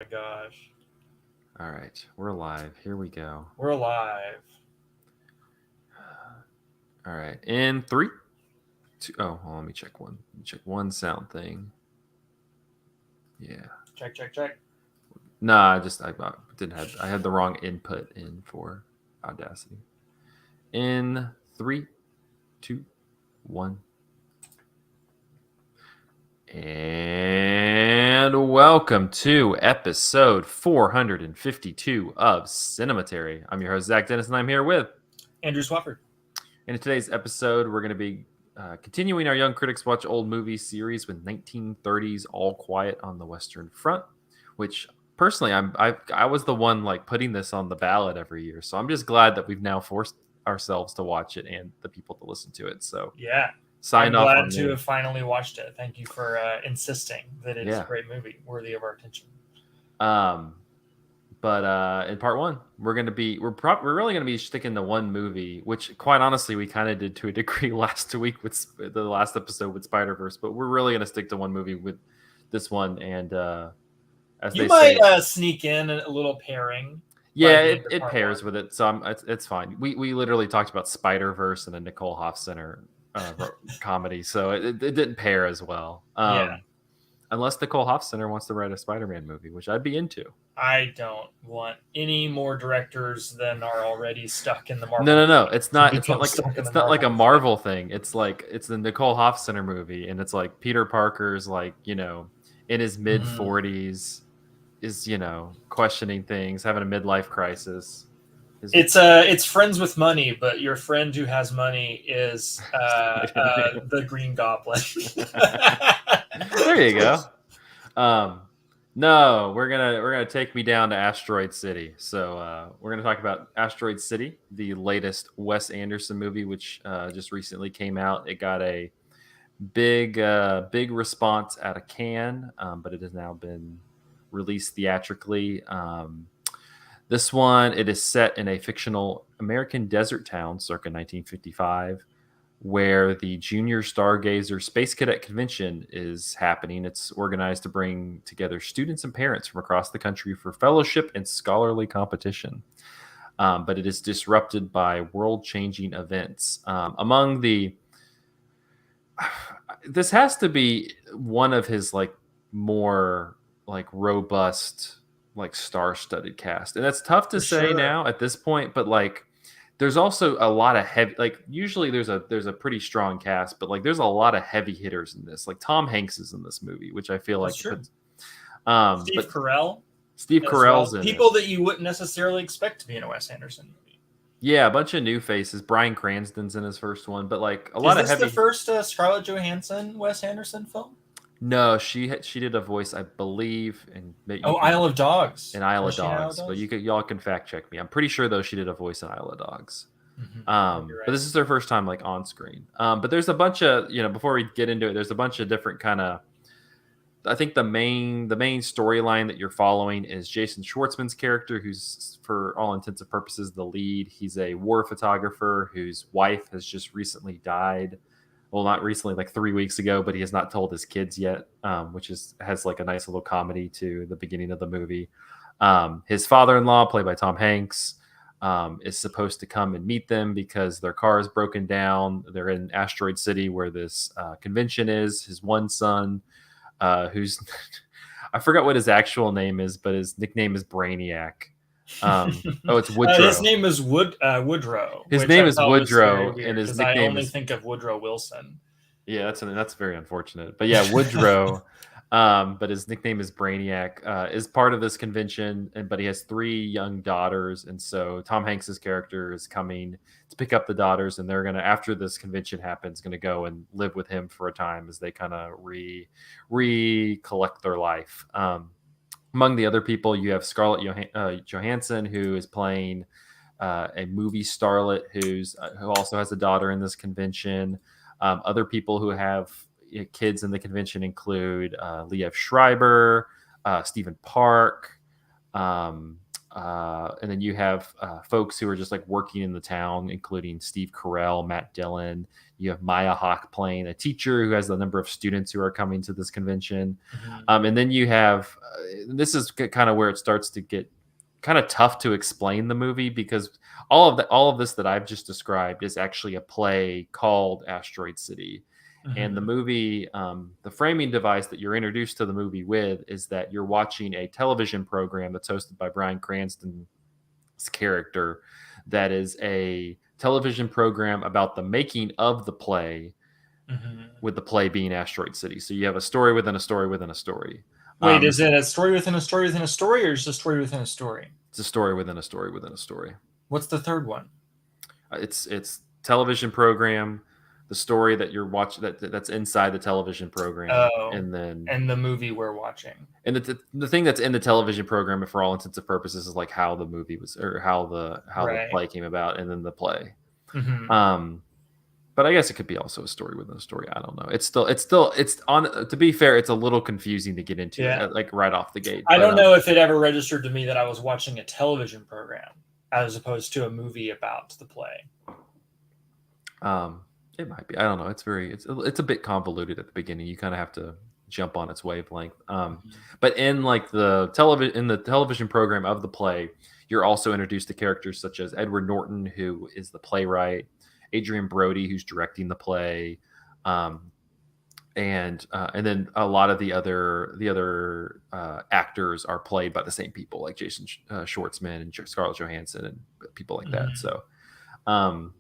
My gosh. All right, we're live. Here we go. We're alive. All right, in three, two. Oh, let me check one. Let me check one sound thing. Yeah. Check, check, check. Nah, I didn't have. I had the wrong input in for Audacity. In three, two, one, and welcome to episode 452 of Cinematary. I'm your host Zach Dennis, and I'm here with. Andrew Swafford. And in today's episode, we're going to be continuing our Young Critics Watch Old Movies series with 1930s All Quiet on the Western Front, which personally, I was the one like putting this on the ballot every year. So I'm just glad that we've now forced ourselves to watch it and the people to listen to it. So Yeah. I'm signed off glad on to me. have finally watched it. Thank you for insisting that it is a Yeah. great movie, worthy of our attention. Um, but in part one, we're really gonna be sticking to one movie, which quite honestly we kind of did to a degree last week with the last episode with Spider-Verse, but we're really gonna stick to one movie with this one. And as You they might say, sneak in a little pairing by yeah, the end of it part one. pairs with it, so it's fine. We literally talked about Spider-Verse and a Nicole Center comedy, so it didn't pair as well. Yeah. Unless Nicole Center wants to write a Spider-Man movie, which I'd be into. I don't want any more directors than are already stuck in the No, Marvel no, no. movie It's to not. It's not become like stuck in the it's not like Marvel a movie. Marvel thing. It's like it's the Nicole Center movie, and it's like Peter Parker's like in his mid Mm. 40s is questioning things, having a midlife crisis. His It's friends with money, but your friend who has money is Spider-Man. the Green Goblin. There you go. Um, no, we're gonna take me down to Asteroid City. So we're gonna talk about Asteroid City, the latest Wes Anderson movie, which just recently came out. It got a big response out of Cannes, but it has now been released theatrically. This one, it is set in a fictional American desert town circa 1955, where the Junior Stargazer Space Cadet Convention is happening. It's organized to bring together students and parents from across the country for fellowship and scholarly competition. But it is disrupted by world-changing events. Among the this has to be one of his like more like robust like star-studded cast, and that's tough to For say sure. now at this point, but like there's also a lot of heavy, like usually there's a pretty strong cast, but like there's a lot of heavy hitters in this. Like Tom Hanks is in this movie, which I feel That's like true. puts Steve but Carell Steve as well. Carell's in it. People that you wouldn't necessarily expect to be in a Wes Anderson movie. Yeah, a bunch of new faces. Bryan Cranston's in his first one, but like a Is lot of this the heavy. first Scarlett Johansson Wes Anderson film? No, she did a voice, I believe, and Oh, you can Isle of in Dogs. Isle Does of she in Isle of Dogs, but Dogs? y'all can fact check me. I'm pretty sure though she did a voice in Isle of Dogs. You're But right. this is their first time like on screen. But there's a bunch of before we get into it, there's a bunch of different kind of. I think the main storyline that you're following is Jason Schwartzman's character, who's for all intents and purposes the lead. He's a war photographer whose wife has just recently died. Well, not recently, like 3 weeks ago, but he has not told his kids yet, which is has like a nice little comedy to the beginning of the movie. His father-in-law, played by Tom Hanks, is supposed to come and meet them because their car is broken down. They're in Asteroid City where this convention is. His one son, who's I forgot what his actual name is, but his nickname is Brainiac. Oh, it's His Woodrow. name is Woodrow, His which I name is thought was very Woodrow, and weird his because I nickname only is think of Woodrow Wilson. yeah. That's very unfortunate, but yeah, Woodrow. But his nickname is Brainiac. Is part of this convention, and but he has three young daughters, and so Tom Hanks's character is coming to pick up the daughters, and they're gonna after this convention happens, gonna go and live with him for a time as they kind of recollect their life. Among the other people, you have Scarlett Johansson, who is playing a movie starlet who also has a daughter in this convention. Other people who have kids in the convention include Liev Schreiber, Stephen Park, um, and then you have folks who are just like working in the town, including Steve Carell, Matt Dillon. You have Maya Hawke playing a teacher who has the number of students who are coming to this convention. Mhm. And then you have this is kind of where it starts to get kind of tough to explain the movie, because all of this that I've just described is actually a play called Asteroid City. And the Mhm. movie, the framing device that you're introduced to the movie with is that you're watching a television program that's hosted by Bryan Cranston's character, that is a television program about the making of the play, Mhm. with the play being Asteroid City. So you have a story within a story within a story. Wait, This is it a story within a story within a story, or is it a story within a story? It's a story within a story within a story. What's the third one? It's television program, the story that you're watching that's inside the television program, Oh, and then and the movie we're watching. and the thing that's in the television program, for all intents and purposes, is like how the movie was, or how the Right. play came about, and then the play. Hmm. Um, but I guess it could be also a story within a story. I don't know. It's on. To be fair, it's a little confusing to get into, Yeah. like right off the gate. I But don't know if it ever registered to me that I was watching a television program as opposed to a movie about the play. Um, it might be. I don't know. It's a bit convoluted at the beginning. You kind of have to jump on its wavelength. Mhm. But in like in the television program of the play, you're also introduced to characters such as Edward Norton, who is the playwright, Adrian Brody, who's directing the play, um, and then a lot of the other actors are played by the same people, like Jason Schwartzman and Scarlett Johansson and people like that. Mhm. So. Um,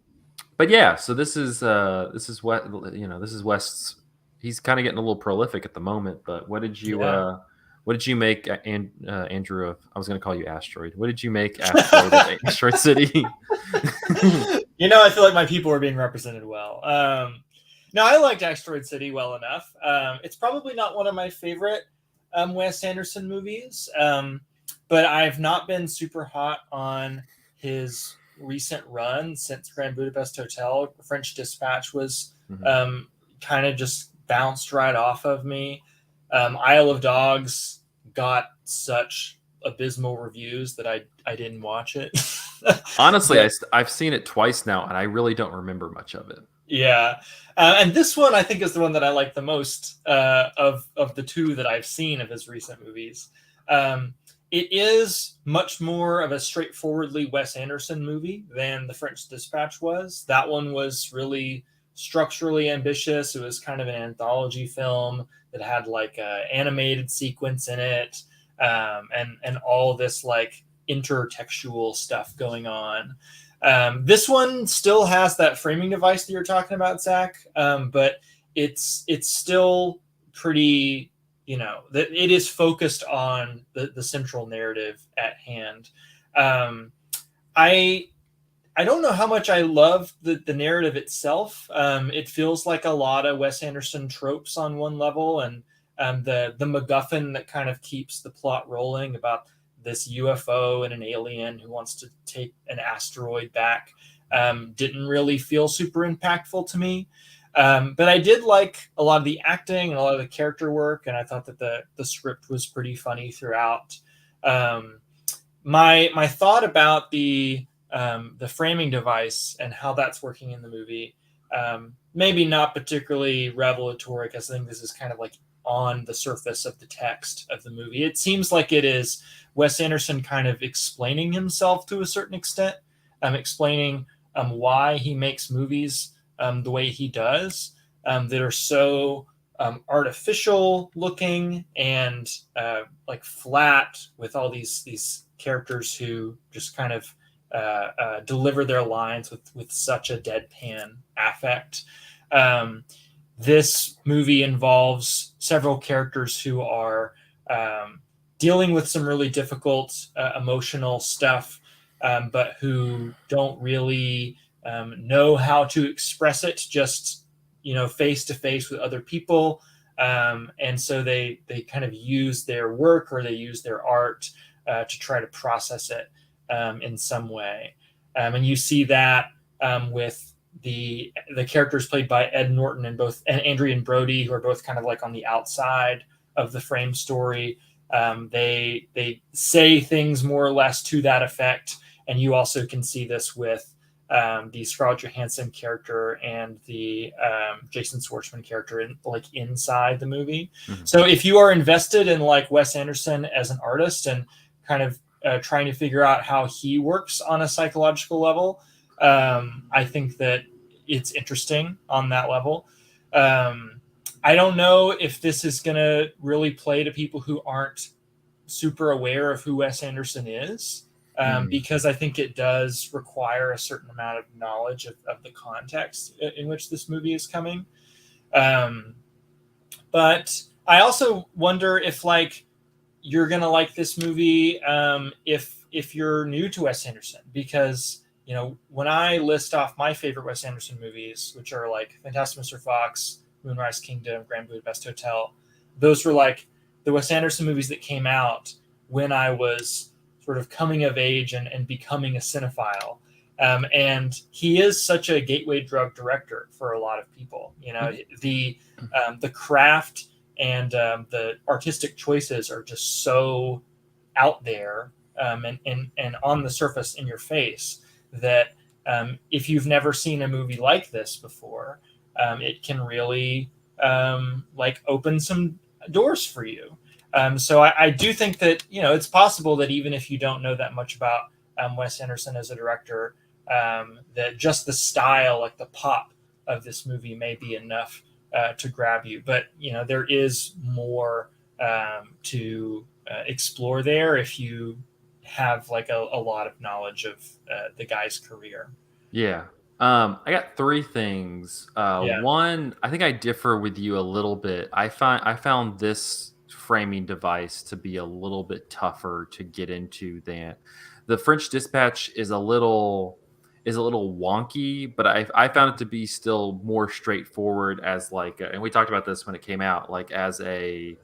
but yeah, so this is what this is West's. He's kind of getting a little prolific at the moment. But Yeah. what did you make, Andrew? Of I was going to call you Asteroid. What did you make Asteroid of Asteroid City? I feel like my people are being represented well. No, I liked Asteroid City well enough. It's probably not one of my favorite Wes Anderson movies, but I've not been super hot on his recent run since Grand Budapest Hotel. French Dispatch was Mhm. um, kind of just bounced right off of me. Isle of Dogs got such abysmal reviews that I didn't watch it. Honestly, but I've seen it twice now, and I really don't remember much of it. yeah, and this one I think is the one that I like the most of the two that I've seen of his recent movies. Um, it is much more of a straightforwardly Wes Anderson movie than The French Dispatch was. That one was really structurally ambitious. It was kind of an anthology film that had like a animated sequence in it, and all this like intertextual stuff going on. This one still has that framing device that you're talking about, Zach, but it's still pretty. That it is focused on the central narrative at hand. Um, I I don't know how much I love the narrative itself. It feels like a lot of Wes Anderson tropes on one level, and the MacGuffin that kind of keeps the plot rolling about this UFO and an alien who wants to take an asteroid back didn't really feel super impactful to me. But I did like a lot of the acting and a lot of the character work, and I thought that the script was pretty funny throughout. Um, my thought about the framing device and how that's working in the movie, maybe not particularly revelatory, because I think this is kind of like on the surface of the text of the movie. It seems like it is Wes Anderson kind of explaining himself to a certain extent, explaining why he makes movies the way he does, that are so artificial looking and like flat, with all these characters who just kind of deliver their lines with such a deadpan affect. Um, this movie involves several characters who are dealing with some really difficult emotional stuff, but who don't really know how to express it just face to face with other people. And so they kind of use their work, or they use their art to try to process it in some way. And you see that with the characters played by Ed Norton and Adrian Brody, who are both kind of like on the outside of the frame story. They say things more or less to that effect, and you also can see this with the Scarlett Johansson character and the Jason Schwartzman character inside the movie. Mm-hmm. So if you are invested in like Wes Anderson as an artist and kind of trying to figure out how he works on a psychological level, I think that it's interesting on that level. I don't know if this is going to really play to people who aren't super aware of who Wes Anderson is, because I think it does require a certain amount of knowledge of the context in which this movie is coming. But I also wonder if like you're gonna like this movie if you're new to Wes Anderson, because when I list off my favorite Wes Anderson movies, which are like Fantastic Mr. Fox, Moonrise Kingdom, Grand Budapest Hotel, those were like the Wes Anderson movies that came out when I was sort of coming of age and becoming a cinephile. And he is such a gateway drug director for a lot of people. The craft and the artistic choices are just so out there, and on the surface in your face, that if you've never seen a movie like this before, it can really like open some doors for you. So I do think that it's possible that even if you don't know that much about Wes Anderson as a director, that just the style, like the pop of this movie, may be enough to grab you. But there is more to explore there if you have like a lot of knowledge of the guy's career. Yeah. I got three things. Yeah. One, I think I differ with you a little bit. I found this framing device to be a little bit tougher to get into than the French Dispatch is a little wonky, but I found it to be still more straightforward as like, and we talked about this when it came out, like as a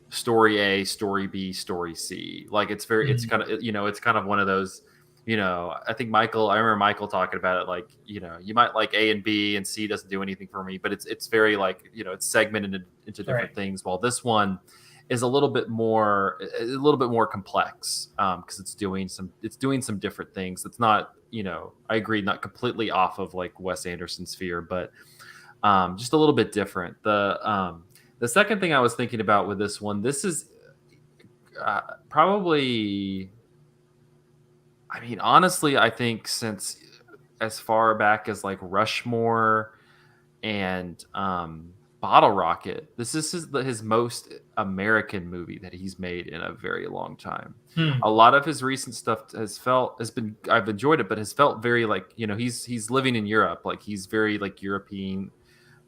story A, story B, story C. Like it's Mhm. kind of it's kind of one of those. I remember Michael talking about it, like you might like A and B, and C doesn't do anything for me, but it's very like it's segmented into Right. different things. While this one is a little bit more complex, because it's doing some different things. It's not I agree, not completely off of like Wes Anderson's sphere, but just a little bit different. The second thing I was thinking about with this one, this is probably, I mean, honestly, I think since as far back as like Rushmore and Bottle Rocket, this is his most American movie that he's made in a very long time. Hmm. A lot of his recent stuff I've enjoyed it, but has felt very like he's living in Europe, like he's very like European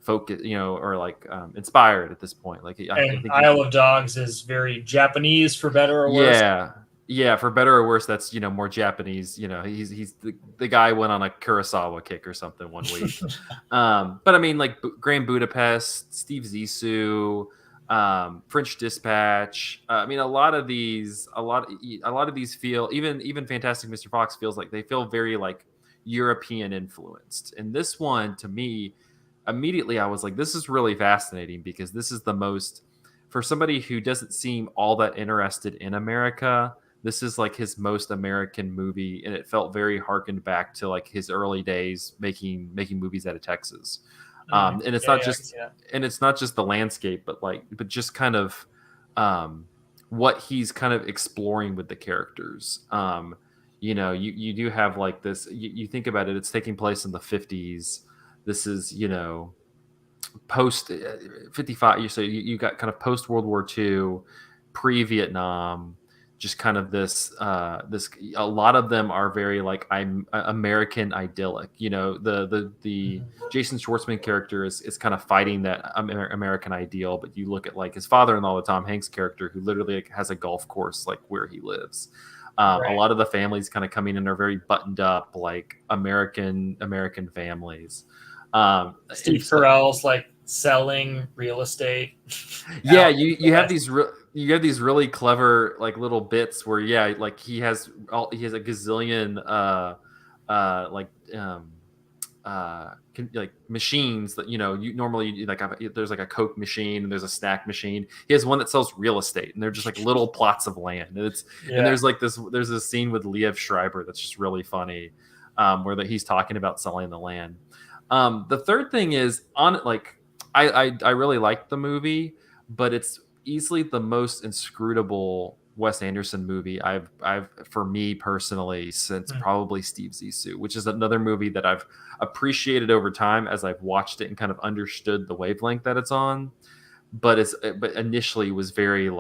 focus, or like inspired at this point. Like I And think Isle of Dogs is very Japanese, for better or worse. yeah. Yeah, for better or worse, that's more Japanese. He's the guy went on a Kurosawa kick or something one week. But I mean, like Grand Budapest, Steve Zissou, French Dispatch. I mean, a lot of these feel, even Fantastic Mr. Fox feels like they feel very like European influenced. And this one, to me, immediately I was like, this is really fascinating because this is the most, for somebody who doesn't seem all that interested in America, this is like his most American movie, and it felt very harkened back to like his early days making movies out of Texas. And it's Yeah, not yeah, I can just see that. and it's not just the landscape, but just kind of what he's kind of exploring with the characters. You do have like this. You think about it; it's taking place in the 50s. This is post 55. You got kind of post World War II, pre Vietnam, just kind of this a lot of them are very like I'm American idyllic. The Mhm. Jason Schwartzman character is kind of fighting that American ideal, but you look at like his father-in-law, the Tom Hanks character, who literally like, has a golf course like where he lives. A Right. lot of the families kind of coming in are very buttoned up, like American families. And Steve so, Carell's like selling real estate yeah, out in you the you have West. these really clever like little bits where, yeah, like he has a gazillion like like machines that you normally like there's like a Coke machine and there's a snack machine. He has one that sells real estate, and they're just like little plots of land. And Yeah. there's this scene with Liev Schreiber that's just really funny, where he's talking about selling the land. The third thing is on like I really liked the movie, but it's easily the most inscrutable Wes Anderson movie I've for me personally since Hmm. probably Steve Zissou, which is another movie that I've appreciated over time as I've watched it and kind of understood the wavelength that it's on. But initially was very it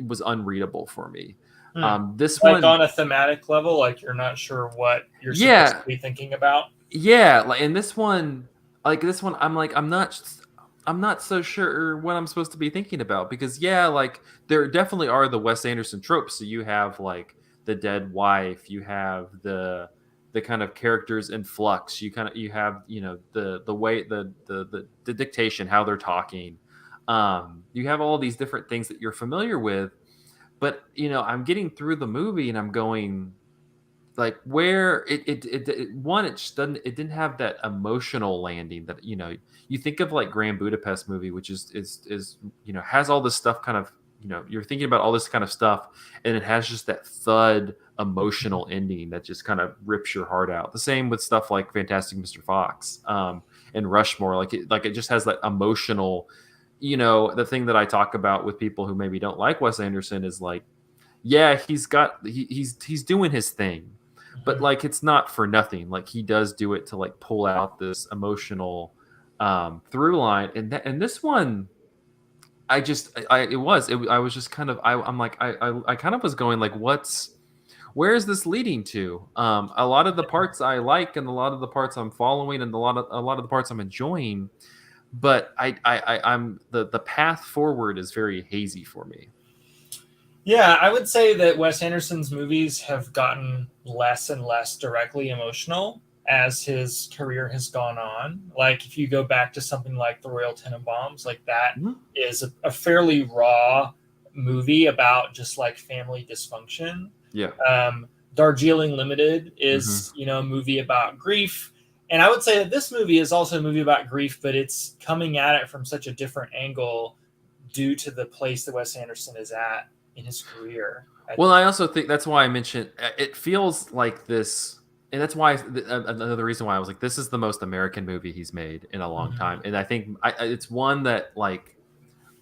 was unreadable for me. Hmm. This Like one, on a thematic level, like you're not sure what you're supposed yeah, to be thinking about. yeah, like in this one I'm not so sure what I'm supposed to be thinking about, because yeah, like there definitely are the Wes Anderson tropes. So you have like the dead wife, you have the kind of characters in flux, you have the way the dictation, how they're talking. You have all these different things that you're familiar with, but I'm getting through the movie and I'm going, like, where one, it just doesn't it didn't have that emotional landing that you think of, like Grand Budapest movie, which is has all this stuff, kind of, you're thinking about all this kind of stuff, and it has just that thud emotional ending that just kind of rips your heart out. The same with stuff like Fantastic Mr. Fox, and Rushmore. Like it just has that emotional, the thing that I talk about with people who maybe don't like Wes Anderson is like, yeah, he's doing his thing, but Mhm. like it's not for nothing. Like he does do it to like pull out this emotional through line, and this one, I just I was just kind of, I'm like, I kind of was going like, where is this leading to? A lot of the parts I like, and a lot of the parts I'm following, and a lot of the parts I'm enjoying, but I'm the path forward is very hazy for me. Yeah, I would say that Wes Anderson's movies have gotten less and less directly emotional as his career has gone on. Like if you go back to something like The Royal Tenenbaums, like that Mhm. is a fairly raw movie about just like family dysfunction. Yeah. Darjeeling Limited Hmm. is, a movie about grief. And I would say that this movie is also a movie about grief, but it's coming at it from such a different angle due to the place that Wes Anderson is at in his career. I Well, think. I also think that's why I mentioned it feels like this, and that's why another reason why I was like, this is the most American movie he's made in a long time, Mhm. and I think it's one that like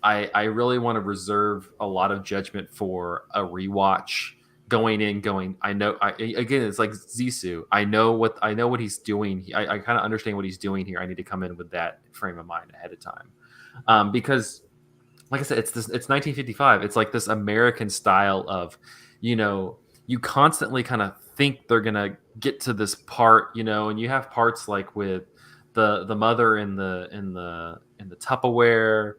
I really want to reserve a lot of judgment for a rewatch, going in, going, again, it's like Zissou. I know what he's doing. I kind of understand what he's doing here. I need to come in with that frame of mind ahead of time, because like I said, it's 1955. It's like this American style of, you know, you constantly kind of think they're gonna get to this part, and you have parts like with the mother in the Tupperware.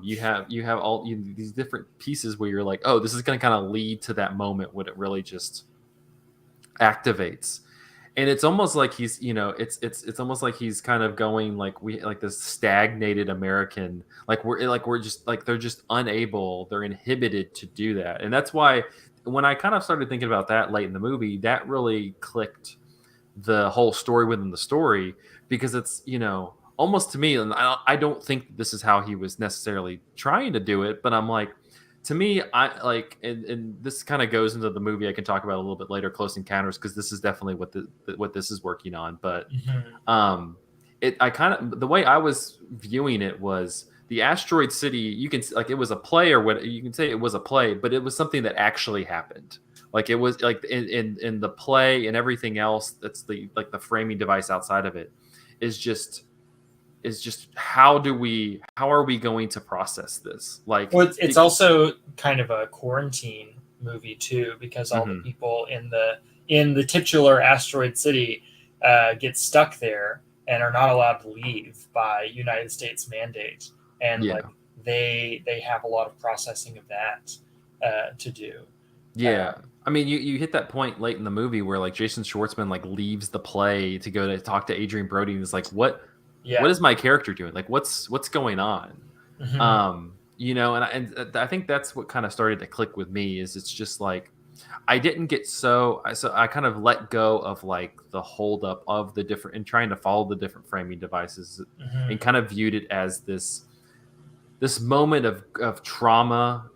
You have these different pieces where you're like, oh, this is gonna kind of lead to that moment when it really just activates. And it's almost like it's almost like he's kind of going like, we like this stagnated American, like we're just like, they're just unable, they're inhibited to do that. And that's why when I kind of started thinking about that late in the movie, that really clicked the whole story within the story, because it's, almost to me, and I don't think this is how he was necessarily trying to do it, but I'm like, to me, I like, and this kind of goes into the movie I can talk about a little bit later, Close Encounters, because this is definitely what this is working on. But Mhm. um it I kind of, the way I was viewing it was the Asteroid City, you can like, it was a play, or what you can say, it was a play, but it was something that actually happened. Like it was like in the play, and everything else that's the like the framing device outside of it is just how are we going to process this, like Well, it's also kind of a quarantine movie too, because all the Mhm. people in the titular asteroid city get stuck there and are not allowed to leave by United States mandate, and like Yeah. they have a lot of processing of that to do. Yeah. Um, I mean, you hit that point late in the movie where like Jason Schwartzman like leaves the play to go to talk to Adrian Brody, and is like, what yeah. is my character doing? Like, what's going on? Mhm. And I think that's what kind of started to click with me, is it's just like, I didn't get so I kind of let go of like the holdup of the different and trying to follow the different framing devices, and Hmm. kind of viewed it as this moment of trauma,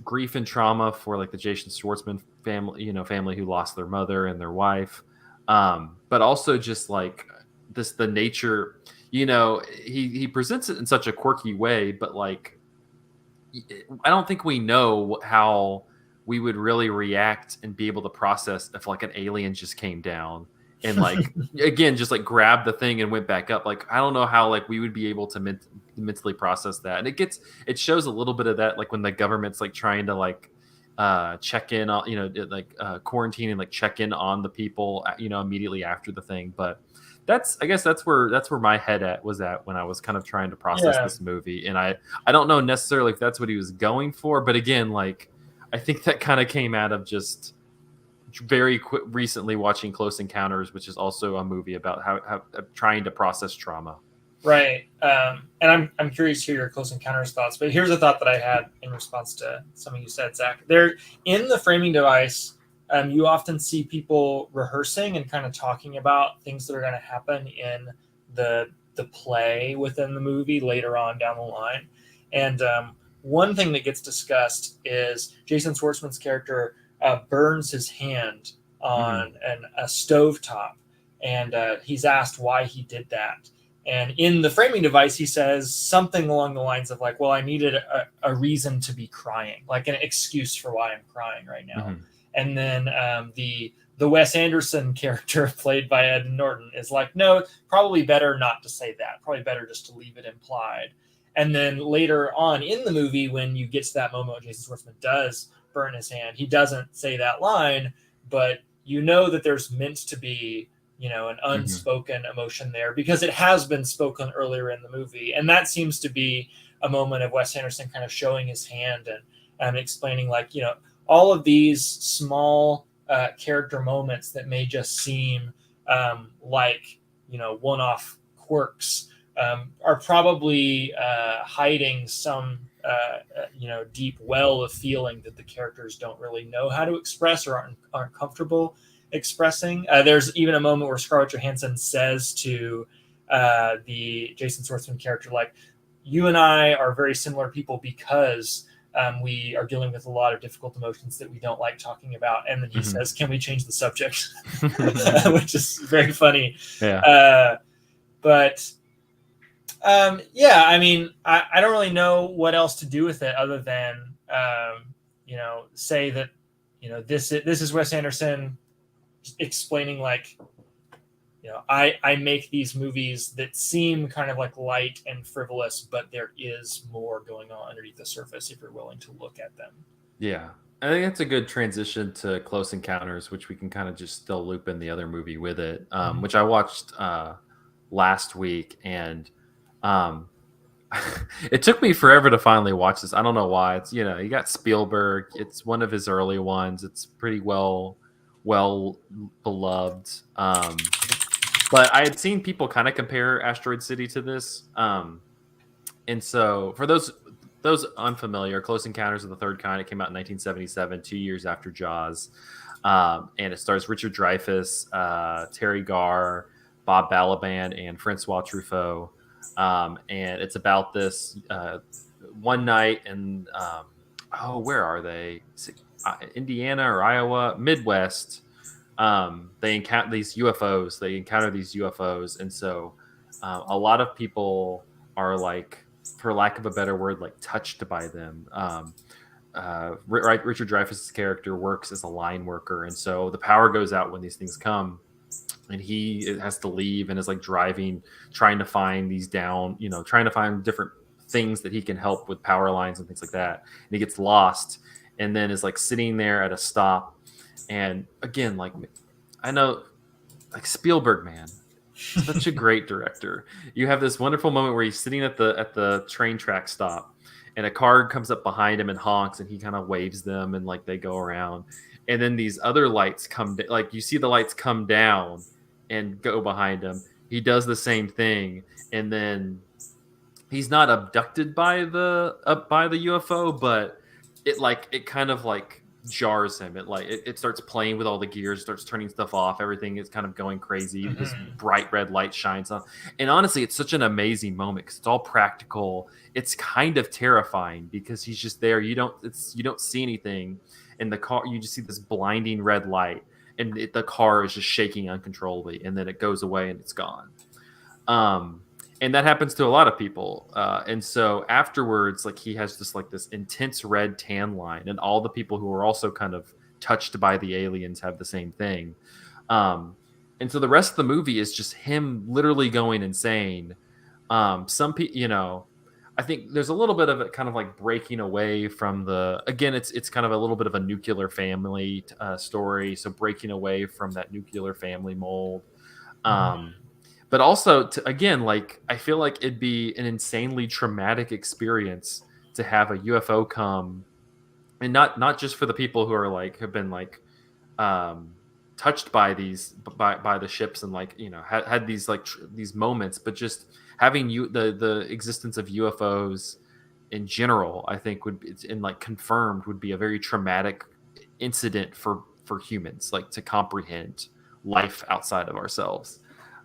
grief and trauma for like the Jason Schwartzman family, family who lost their mother and their wife, but also just like the nature, he presents it in such a quirky way, but like I don't think we know how we would really react and be able to process if like an alien just came down and like again just like grabbed the thing and went back up. Like I don't know how like we would be able to mentally process that. And it shows a little bit of that like when the government's like trying to like check in on like quarantine and like check in on the people immediately after the thing. But I guess that's where my head was at when I was kind of trying to process Yeah. this movie. And I don't know necessarily if that's what he was going for, but again, like I think that kind of came out of just very recently watching Close Encounters, which is also a movie about how trying to process trauma. Right. And I'm curious to hear your Close Encounters thoughts, but here's a thought that I had in response to something you said, Zach. There, in the framing device, you often see people rehearsing and kind of talking about things that are going to happen in the play within the movie later on down the line. And one thing that gets discussed is Jason Schwartzman's character burns his hand Mm-hmm. on a stovetop, and he's asked why he did that. And in the framing device, he says something along the lines of like, "Well, I needed a reason to be crying, like an excuse for why I'm crying right now." Mm-hmm. And then the Wes Anderson character played by Ed Norton is like, "No, probably better not to say that. Probably better just to leave it implied." And then later on in the movie, when you get to that moment when Jason Schwartzman does burn his hand, he doesn't say that line, but you know that there's meant to be an Mm-hmm. unspoken emotion there because it has been spoken earlier in the movie. And that seems to be a moment of Wes Anderson kind of showing his hand and explaining, like, all of these small character moments that may just seem like, one off quirks are probably hiding some, deep well of feeling that the characters don't really know how to express or aren't comfortable expressing. There's even a moment where Scarlett Johansson says to the Jason Schwartzman character, like, "You and I are very similar people because we are dealing with a lot of difficult emotions that we don't like talking about." And then he Mm-hmm. says, "Can we change the subject?" Which is very funny. Yeah. Uh, but yeah, I mean, I don't really know what else to do with it other than say that this is Wes Anderson explaining, like, I make these movies that seem kind of like light and frivolous, but there is more going on underneath the surface if you're willing to look at them. Yeah. I think that's a good transition to Close Encounters, which we can kind of just still loop in the other movie with it, Mhm. which I watched last week. And um, it took me forever to finally watch this. I don't know why. It's, you got Spielberg. It's one of his early ones. It's pretty well beloved. But I had seen people kind of compare Asteroid City to this. And so, for those unfamiliar, Close Encounters of the Third Kind, it came out in 1977, 2 years after Jaws, and it stars Richard Dreyfuss, Terry Garr, Bob Balaban, and Francois Truffaut. And it's about this one night in where are they? Indiana or Iowa, Midwest. They encounter these UFOs. And so a lot of people are like, for lack of a better word, like touched by them. Right, Richard Dreyfuss's character works as a line worker, and so the power goes out when these things come, and he has to leave and is like driving, trying to find these down, trying to find different things that he can help with power lines and things like that. And he gets lost, and then is like sitting there at a stop, and again, like I know, like Spielberg, man, such a great director. You have this wonderful moment where he's sitting at the train track stop, and a car comes up behind him and honks, and he kind of waves them, and like they go around, and then these other lights like you see the lights come down and go behind him. He does the same thing, and then he's not abducted by the UFO, but it kind of like jars him. It starts playing with all the gears, starts turning stuff off. Everything is kind of going crazy. This Mhm. bright red light shines on, and honestly, it's such an amazing moment because it's all practical. It's kind of terrifying because he's just there. You don't see anything in the car. You just see this blinding red light, and the car is just shaking uncontrollably, and then it goes away and it's gone. Um, and that happens to a lot of people. And so afterwards, like he has this intense red tan line, and all the people who are also kind of touched by the aliens have the same thing. Um, and so the rest of the movie is just him literally going insane. Some people, I think there's a little bit of it kind of like breaking away from the. Again, it's kind of a little bit of a nuclear family story, so breaking away from that nuclear family mold. Um, Mhm. but also again, like I feel like it'd be an insanely traumatic experience to have a UFO come, and not just for the people who are like have been like um touched by by the ships and like had these like these moments, but just having the existence of UFOs in general, I think would be, and like confirmed, would be a very traumatic incident for humans, like to comprehend life outside of ourselves.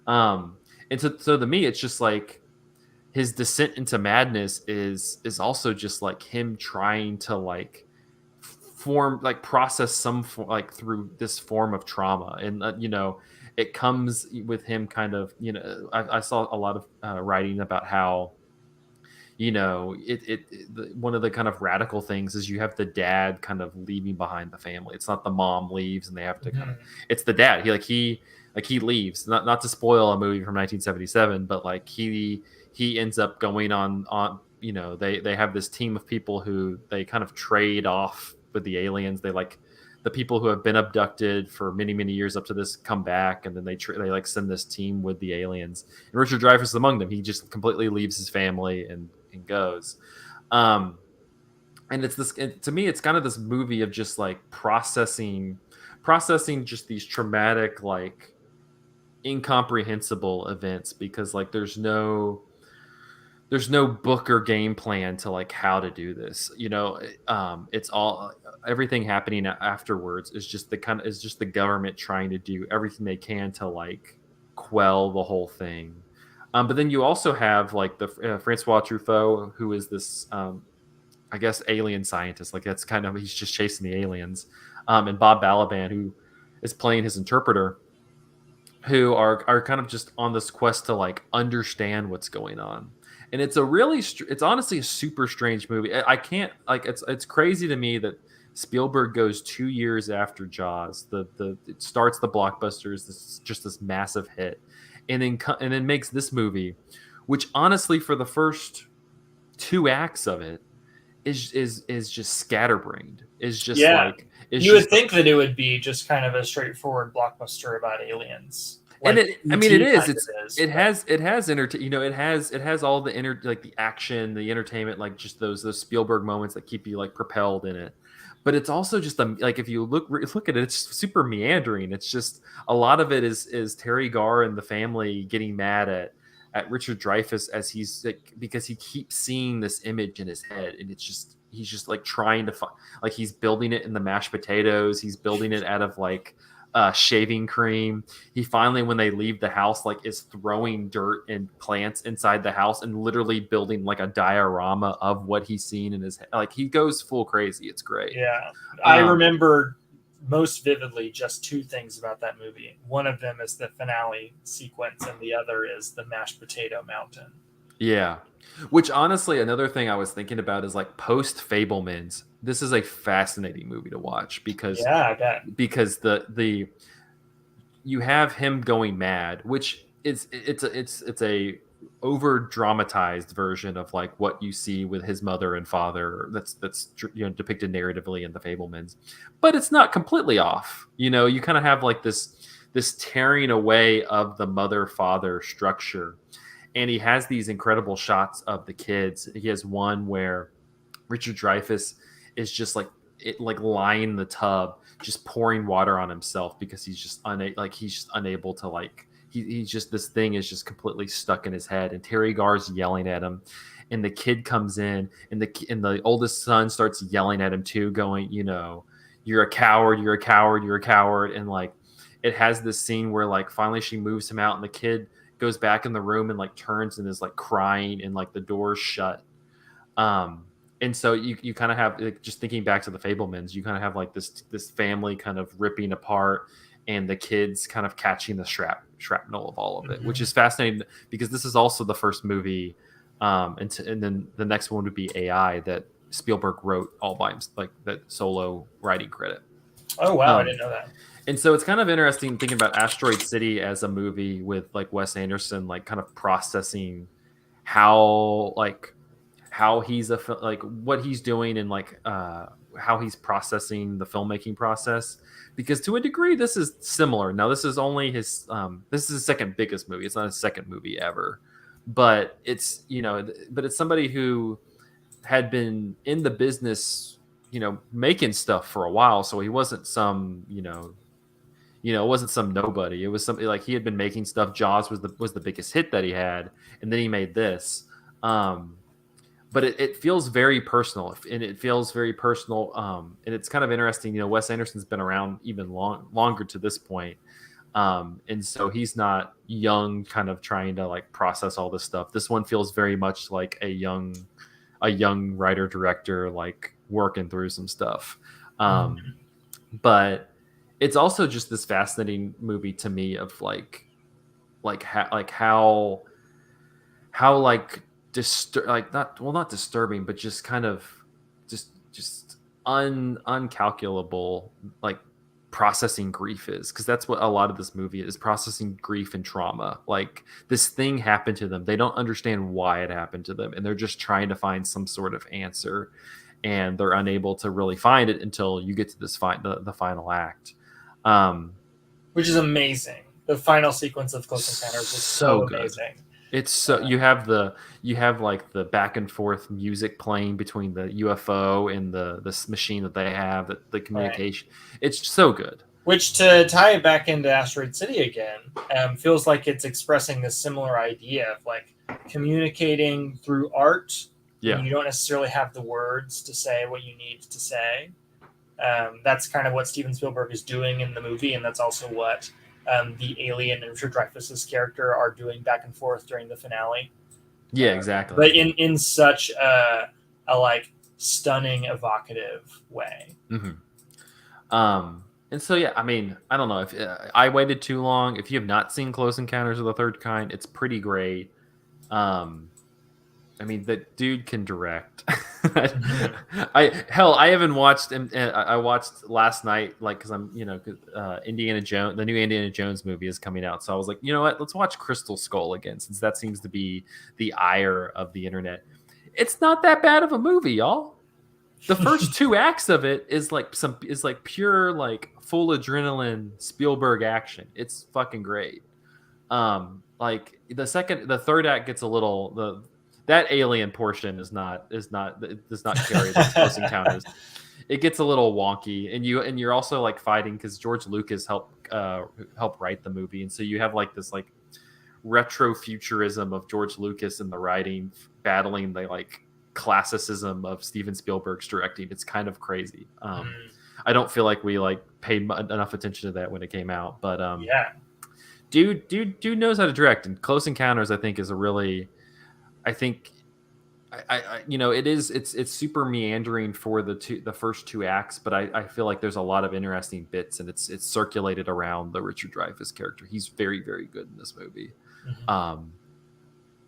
um and so to me it's just like his descent into madness is also just like him trying to like form like process like through this form of trauma. And it comes with him kind of, I saw a lot of writing about how one of the kind of radical things is you have the dad kind of leaving behind the family. It's not the mom leaves and they have to kind of, Mhm. it's the dad. He leaves. Not to spoil a movie from 1977, but like he ends up going on they have this team of people who they kind of trade off with the aliens. They like the people who have been abducted for many years up to this come back, and then they like send this team with the aliens, and Richard Dreyfuss is among them. He just completely leaves his family and goes. Um, and to me, it's kind of this movie of just like processing just these traumatic, like incomprehensible events, because like there's no book or game plan to like how to do this. It's all everything happening afterwards is just the government trying to do everything they can to like quell the whole thing. But then you also have like the Francois Truffaut, who is this I guess alien scientist. Like that's kind of, he's just chasing the aliens. And Bob Balaban, who is playing his interpreter, who are kind of just on this quest to like understand what's going on. And it's it's honestly a super strange movie. I can't like it's crazy to me that Spielberg goes 2 years after Jaws, the it starts the blockbusters, this massive hit, and then makes this movie, which honestly for the first two acts of it is just scatterbrained. Yeah. Is You would just think that it would be just kind of a straightforward blockbuster about aliens, and like I mean it ET is kind it's of is, but it has it has all the like the action, the entertainment, like just those Spielberg moments that keep you like propelled in it. But it's also just like if you look at it, it's super meandering. It's just a lot of it is Terry Garr and the family getting mad at Richard Dreyfuss as he's like, because he keeps seeing this image in his head, and he's just like trying to find, like he's building it in the mashed potatoes, he's building it out of like shaving cream. He finally, when they leave the house, like is throwing dirt and plants inside the house and literally building like a diorama of what he's seen in his head. Like he goes full crazy. It's great. yeah. I Um, remember most vividly just two things about that movie. One of them is the finale sequence, and the other is the mashed potato mountain. yeah. Which honestly, another thing I was thinking about is like post Fablemans. This is a fascinating movie to watch Yeah, I bet. because the you have him going mad, which is it's a over dramatized version of like what you see with his mother and father. That's depicted narratively in the Fablemans, but it's not completely off. You kind of have like this tearing away of the mother father structure, and he has these incredible shots of the kids. He has one where Richard Dreyfuss is just like lying in the tub, just pouring water on himself because he's just unable to like he's just, this thing is just completely stuck in his head, and Terry Garr's yelling at him, and the kid comes in, and the oldest son starts yelling at him too, going, you're a coward, you're a coward, you're a coward. And like, it has this scene where like finally she moves him out and the kid goes back in the room and like turns and is like crying and like the door's shut. Um, and so you kind of have like, just thinking back to the Fablemans, you kind of have like this family kind of ripping apart and the kids kind of catching the shrapnel of all of it, which is fascinating because this is also the first movie, and then the next one would be AI that Spielberg wrote all by himself, like that solo writing credit. Oh wow, I didn't know that. And so it's kind of interesting thinking about Asteroid City as a movie with like Wes Anderson, like kind of processing how he's like what he's doing and like how he's processing the filmmaking process, because to a degree this is similar. Now this is only his this is his second biggest movie. It's not his second movie ever, but it's but it's somebody who had been in the business making stuff for a while, so he wasn't some it wasn't some nobody. It was something like he had been making stuff. Jaws was the biggest hit that he had, and then he made this. But it feels very personal, and it feels very personal. And it's kind of interesting. Wes Anderson's been around even longer to this point, and so he's not young, kind of trying to like process all this stuff. This one feels very much like a young writer director, like working through some stuff. But it's also just this fascinating movie to me of how like not disturbing, but just kind of just uncalculable like processing grief is, because that's what a lot of this movie is, processing grief and trauma. Like this thing happened to them, they don't understand why it happened to them, and they're just trying to find some sort of answer, and they're unable to really find it until you get to this the final act, which is amazing. The final sequence of Close Encounters is so amazing. It's so you have like the back and forth music playing between the UFO and this machine that they have, the communication. Right. It's so good. Which, to tie it back into Asteroid City again, feels like it's expressing this similar idea of like communicating through art. Yeah. You don't necessarily have the words to say what you need to say. That's kind of what Steven Spielberg is doing in the movie, and that's also what the alien and Richard Dreyfuss's character are doing back and forth during the finale. Yeah, exactly. But in such a like stunning, evocative way. Mm-hmm. And so yeah, I mean, I don't know if I waited too long. If you have not seen Close Encounters of the Third Kind, it's pretty great. I mean, the dude can direct. I haven't watched him. I watched last night, like, because I'm, Indiana Jones, the new Indiana Jones movie is coming out. So I was like, you know what? Let's watch Crystal Skull again, since that seems to be the ire of the internet. It's not that bad of a movie, y'all. The first two acts of it is like pure, like, full adrenaline Spielberg action. It's fucking great. Like the third act gets a little that alien portion does not carry the Close Encounters. It gets a little wonky, and you're also like fighting because George Lucas helped write the movie, and so you have like this like retro futurism of George Lucas in the writing battling the like classicism of Steven Spielberg's directing. It's kind of crazy. I don't feel like we like paid enough attention to that when it came out, but yeah, dude knows how to direct, and Close Encounters I think is a really. I think, it's super meandering for the first two acts, but I feel like there's a lot of interesting bits, and it's circulated around the Richard Dreyfuss character. He's very, very good in this movie, and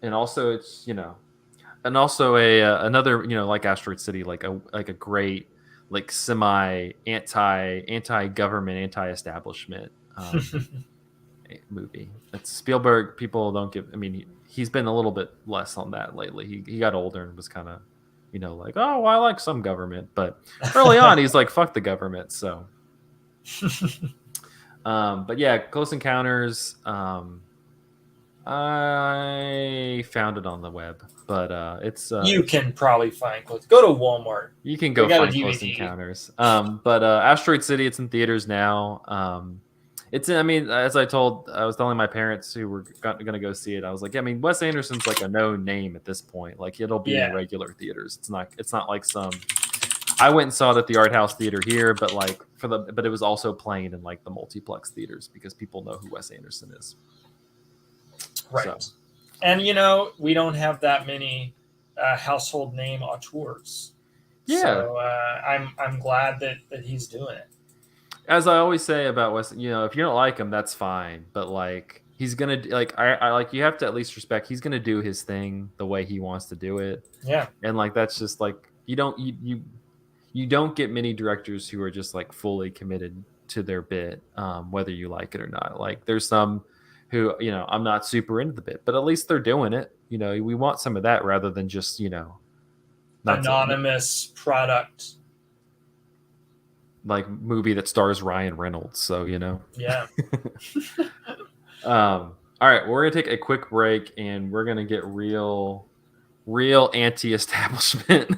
also it's and also another like Asteroid City, like a great like semi anti-government, anti-establishment movie. It's Spielberg. People don't give. I mean. He's been a little bit less on that lately. He got older and was kind of, like, oh, well, I like some government. But early on, he's like, fuck the government. So, but yeah, Close Encounters. I found it on the web, but it's. You can probably find Close. Go to Walmart. You can go find Close Encounters. But Asteroid City, it's in theaters now. It's, I mean, as I was telling my parents who were going to go see it, I was like, I mean, Wes Anderson's like a known name at this point. Like, it'll be in regular theaters. It's not like some. I went and saw it at the Art House Theater here, but like but it was also playing in like the multiplex theaters because people know who Wes Anderson is. Right. So. And we don't have that many household name auteurs. Yeah. So I'm glad that he's doing it. As I always say about Wes, if you don't like him, that's fine. But like he's gonna like I like you have to at least respect he's gonna do his thing the way he wants to do it. Yeah. And like that's just like you don't get many directors who are just like fully committed to their bit, whether you like it or not. Like there's some who I'm not super into the bit, but at least they're doing it. We want some of that rather than just not Anonymous product. like movie that stars Ryan Reynolds. So Yeah. All right, we're gonna take a quick break and we're gonna get real anti-establishment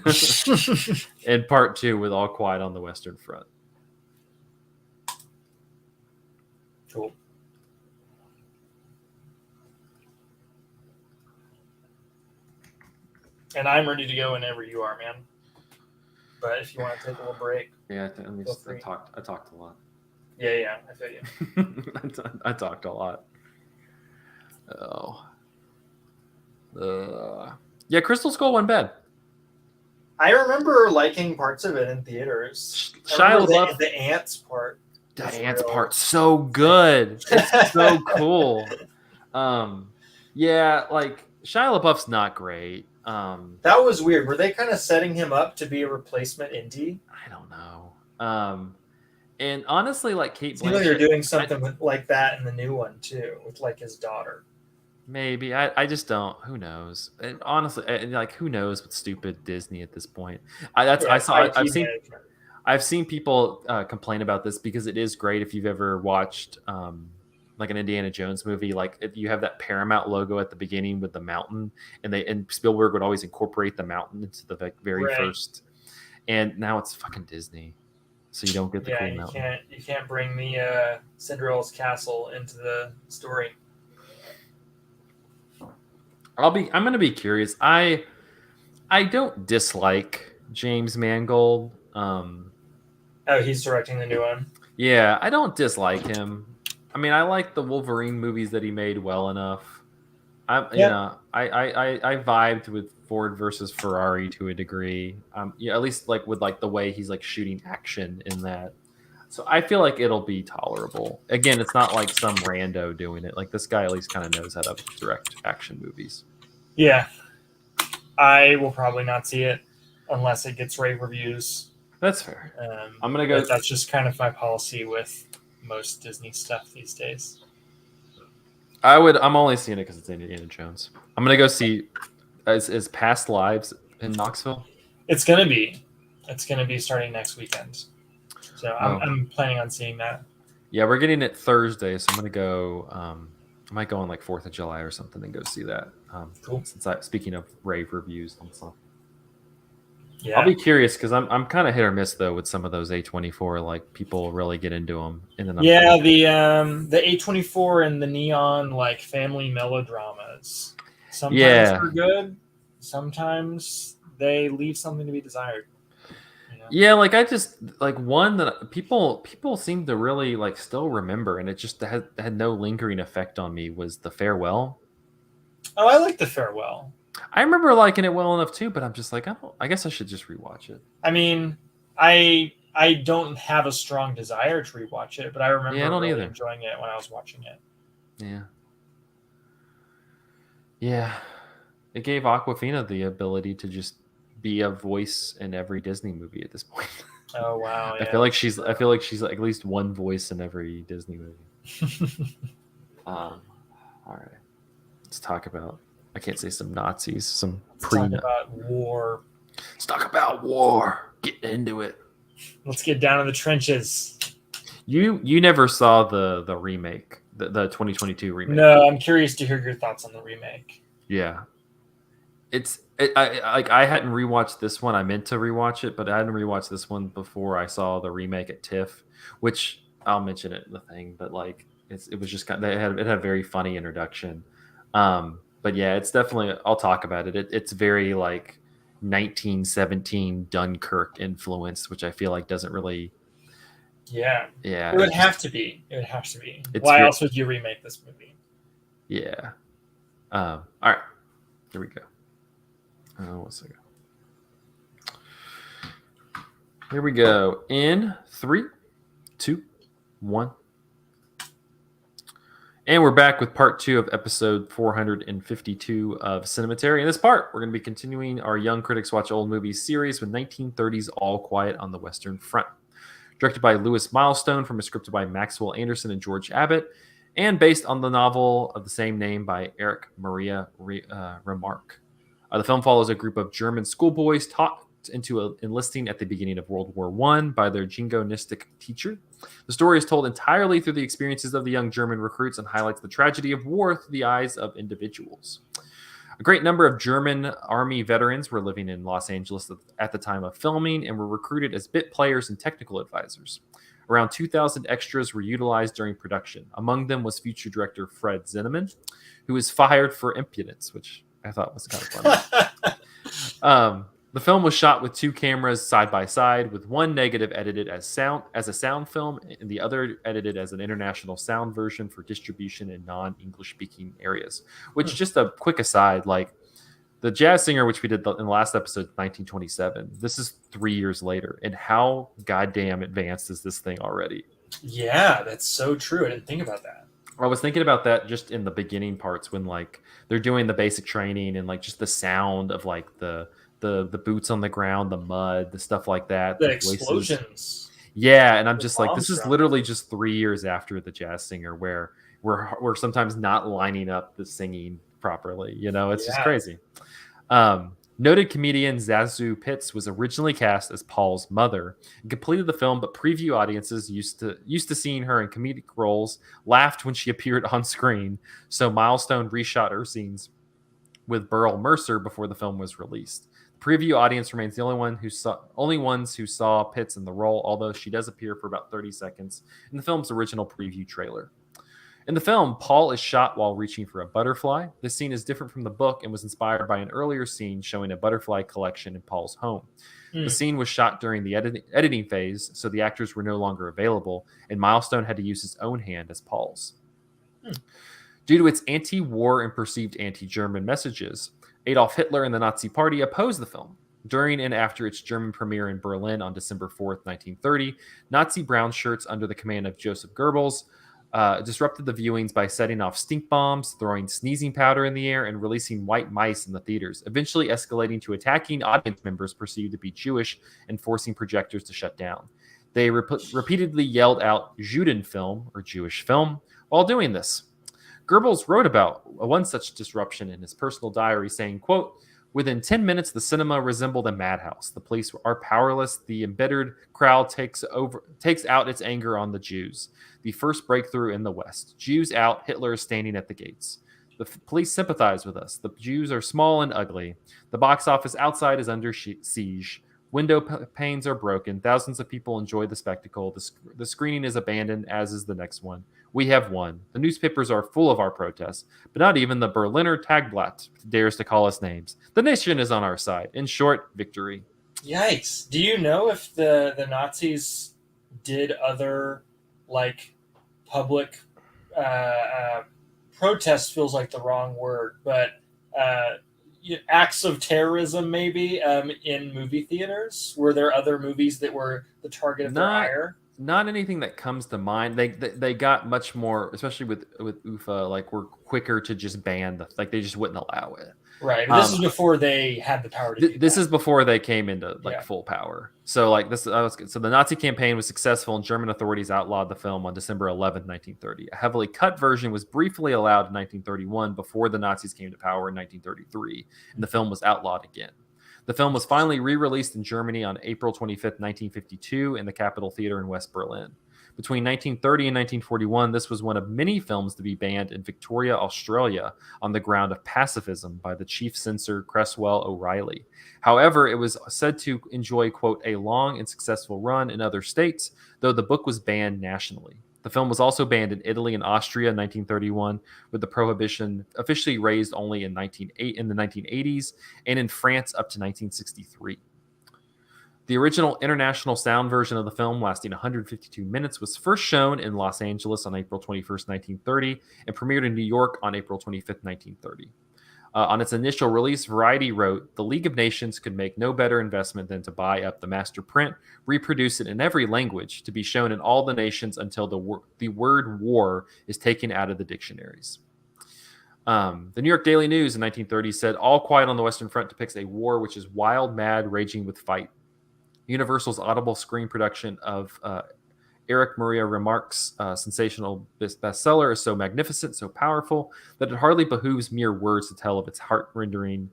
in part 2 with All Quiet on the Western Front. Cool. And I'm ready to go whenever you are, man. But if you want to take a little break, yeah, I talked a lot. Yeah, I feel you. I talked a lot. Oh, yeah, Crystal Skull went bad. I remember liking parts of it in theaters. Shia LaBeouf, the ants part. The ants part, so good. It's so cool. Yeah, like Shia LaBeouf's not great. That was weird. Were they kind of setting him up to be a replacement Indy? I don't know. And honestly, like Kate Blanchett, they're doing something like that in the new one too, with like his daughter. Maybe I just don't. Who knows? And honestly, like who knows with stupid Disney at this point? I've seen people complain about this because it is great if you've ever watched like an Indiana Jones movie. Like if you have that Paramount logo at the beginning with the mountain, and Spielberg would always incorporate the mountain into the very first. And now it's fucking Disney, so you don't get the cool mountain. You can't bring the Cinderella's castle into the story. I'm gonna be curious. I don't dislike James Mangold. Oh, he's directing the new one. Yeah, I don't dislike him. I mean, I like the Wolverine movies that he made well enough. I vibed with Ford versus Ferrari to a degree. At least like with like the way he's like shooting action in that. So I feel like it'll be tolerable. Again, it's not like some rando doing it. Like this guy at least kind of knows how to direct action movies. Yeah. I will probably not see it unless it gets rave reviews. That's fair. I'm going to go. That's just kind of my policy with most Disney stuff these days. I'm only seeing it because it's Indiana Jones. I'm going to go see is Past Lives in Knoxville? It's going to be starting next weekend. So I'm planning on seeing that. Yeah, we're getting it Thursday, so I'm gonna go. I might go on like 4th of July or something and go see that. Cool. Speaking of rave reviews and stuff, yeah, I'll be curious because I'm kind of hit or miss though with some of those A24. Like people really get into them, and then the A24 and the neon like family melodramas. Sometimes they're good. Sometimes they leave something to be desired. Yeah, like I just like one that people seem to really like still remember, and it just had no lingering effect on me was The Farewell. Oh, I like The Farewell. I remember liking it well enough too, but I'm just like I guess I should just rewatch it. I mean, I don't have a strong desire to rewatch it, but I remember really enjoying it when I was watching it. Yeah. It gave Awkwafina the ability to just be a voice in every Disney movie at this point. Oh wow! Yeah. I feel like she's like at least one voice in every Disney movie. All right, let's talk about. I can't say some Nazis. Talk about war. Let's talk about war. Get into it. Let's get down in the trenches. You never saw the remake, the 2022 remake. No, I'm curious to hear your thoughts on the remake. Yeah. I hadn't rewatched this one. I meant to rewatch it, but I hadn't rewatched this one before I saw the remake at TIFF, which I'll mention it in the thing. But like, it was just kind of, it had a very funny introduction. But yeah, it's definitely. I'll talk about it. It's very like 1917 Dunkirk influence, which I feel like doesn't really. Yeah, Yeah, it would it just have to be. It would have to be. it's Why very. else would you remake this movie? Yeah. All right, here we go. 1 second. Here we go. In 3, 2, 1. And we're back with part 2 of episode 452 of Cinematary. In this part, we're going to be continuing our Young Critics Watch Old Movies series with 1930s All Quiet on the Western Front. Directed by Louis Milestone from a script by Maxwell Anderson and George Abbott, and based on the novel of the same name by Eric Maria Remarque. The film follows a group of German schoolboys taught into enlisting at the beginning of World War I by their jingoistic teacher. The story is told entirely through the experiences of the young German recruits and highlights the tragedy of war through the eyes of individuals. A great number of German Army veterans were living in Los Angeles at the time of filming and were recruited as bit players and technical advisors. Around 2,000 extras were utilized during production. Among them was future director Fred Zinnemann, who was fired for impudence, which I thought was kind of funny. The film was shot with 2 cameras side by side, with one negative edited as a sound film, and the other edited as an international sound version for distribution in non-English speaking areas. Which, just a quick aside, like the Jazz Singer, which we did in the last episode, 1927. This is 3 years later, and how goddamn advanced is this thing already? Yeah, that's so true. I didn't think about that. I was thinking about that just in the beginning parts when like they're doing the basic training and like just the sound of like the boots on the ground, the mud, the stuff like that, The the voices. explosions. Yeah, and I'm The just like, this is bombs literally just 3 years after the Jazz Singer, where we're sometimes not lining up the singing properly. You know, it's just Yeah. crazy. Noted comedian Zazu Pitts was originally cast as Paul's mother and completed the film, but preview audiences used to seeing her in comedic roles laughed when she appeared on screen, so Milestone reshot her scenes with Burl Mercer before the film was released. The preview audience remains the only ones who saw Pitts in the role, although she does appear for about 30 seconds in the film's original preview trailer. In the film, Paul is shot while reaching for a butterfly. This scene is different from the book and was inspired by an earlier scene showing a butterfly collection in Paul's home. The scene was shot during the editing phase, so the actors were no longer available, and Milestone had to use his own hand as Paul's. Due to its anti-war and perceived anti-German messages, Adolf Hitler and the Nazi Party opposed the film. During and after its German premiere in Berlin on December 4th, 1930, Nazi brown shirts under the command of Joseph Goebbels disrupted the viewings by setting off stink bombs, throwing sneezing powder in the air, and releasing white mice in the theaters, eventually escalating to attacking audience members perceived to be Jewish and forcing projectors to shut down. They repeatedly yelled out Judenfilm, or Jewish film, while doing this. Goebbels wrote about one such disruption in his personal diary, saying, quote, "Within 10 minutes, the cinema resembled a madhouse. The police are powerless. The embittered crowd takes out its anger on the Jews. The first breakthrough in the West. Jews out, Hitler is standing at the gates. The police sympathize with us. The Jews are small and ugly. The box office outside is under siege. Window panes are broken. Thousands of people enjoy the spectacle. The screening is abandoned, as is the next one. We have won. The newspapers are full of our protests, but not even the Berliner Tagblatt dares to call us names. The nation is on our side. In short, victory." Yikes! Do you know if the Nazis did other like public protest? Feels like the wrong word, but acts of terrorism maybe in movie theaters? Were there other movies that were the target of their ire? Not anything that comes to mind. They got much more, especially with UFA. Like, were quicker to just ban like they just wouldn't allow it. Right. But this is before they had the power to do This that. is before they came into full power. So like this, so the Nazi campaign was successful, and German authorities outlawed the film on December 11th, 1930. A heavily cut version was briefly allowed in 1931 before the Nazis came to power in 1933, and the film was outlawed again. The film was finally re-released in Germany on April 25th, 1952, in the Capitol Theater in West Berlin. Between 1930 and 1941, this was one of many films to be banned in Victoria, Australia, on the ground of pacifism by the chief censor Cresswell O'Reilly. However, it was said to enjoy, quote, "a long and successful run in other states, though the book was banned nationally." The film was also banned in Italy and Austria in 1931, with the prohibition officially raised only in the 1980s, and in France up to 1963. The original international sound version of the film, lasting 152 minutes, was first shown in Los Angeles on April 21st, 1930, and premiered in New York on April 25th, 1930. On its initial release, Variety wrote, "The League of Nations could make no better investment than to buy up the master print, reproduce it in every language, to be shown in all the nations until the word war is taken out of the dictionaries." The New York Daily News in 1930 said, "All Quiet on the Western Front depicts a war which is wild, mad, raging with fight." Universal's audible screen production of Eric Maria Remarque's sensational bestseller is so magnificent, so powerful, that it hardly behooves mere words to tell of its heart-rending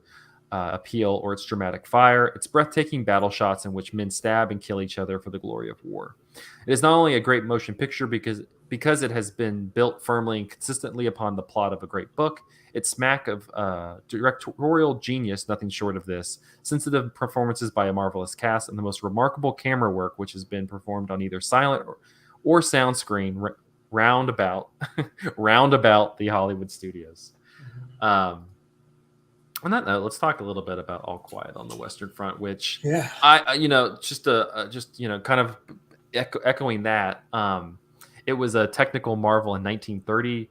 appeal or its dramatic fire, its breathtaking battle shots in which men stab and kill each other for the glory of war. It is not only a great motion picture because it has been built firmly and consistently upon the plot of a great book. Its smack of directorial genius, nothing short of this, sensitive performances by a marvelous cast, and the most remarkable camera work which has been performed on either silent or sound screen round about the Hollywood studios. On that note, let's talk a little bit about All Quiet on the Western Front, which kind of echoing that. It was a technical marvel in 1930.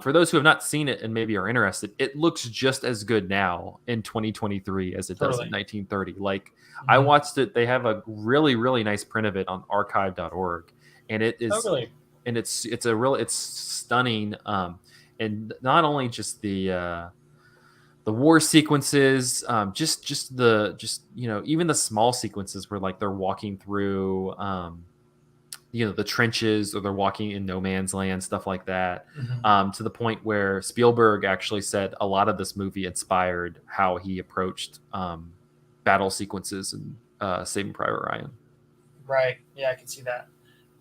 For those who have not seen it and maybe are interested, it looks just as good now in 2023 as it does in 1930. Like, I watched it. They have a really, really nice print of it on archive.org, and it is, and it's stunning. And not only just the war sequences, even the small sequences where like they're walking through the trenches, or they're walking in no man's land, stuff like that, to the point where Spielberg actually said a lot of this movie inspired how he approached battle sequences in Saving Private Ryan. Right. Yeah, I can see that.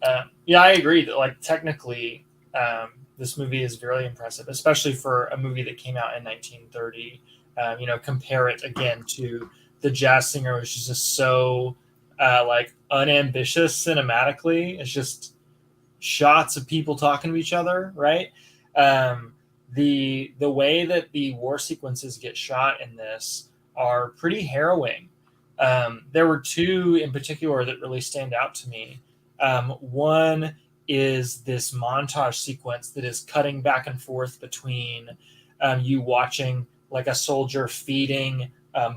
I agree that, like, technically this movie is very impressive, especially for a movie that came out in 1930. Compare it again to The Jazz Singer, which is just so unambitious cinematically. It's just shots of people talking to each other, right? The way that the war sequences get shot in this are pretty harrowing. There were two in particular that really stand out to me. One is this montage sequence that is cutting back and forth between you watching like a soldier feeding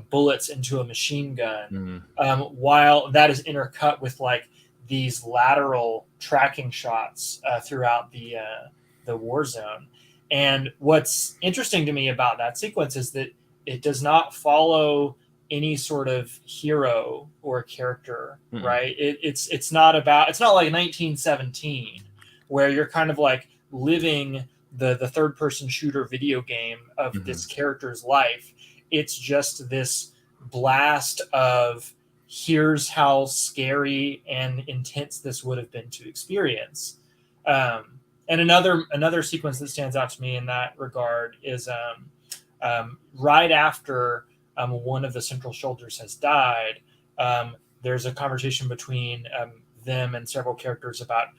bullets into a machine gun, while that is intercut with like these lateral tracking shots throughout the war zone. And what's interesting to me about that sequence is that it does not follow any sort of hero or character, right? It's not like 1917 where you're kind of like living the third person shooter video game of this character's life. It's just this blast of here's how scary and intense this would have been to experience. And another sequence that stands out to me in that regard is right after one of the central soldiers has died, there's a conversation between them and several characters about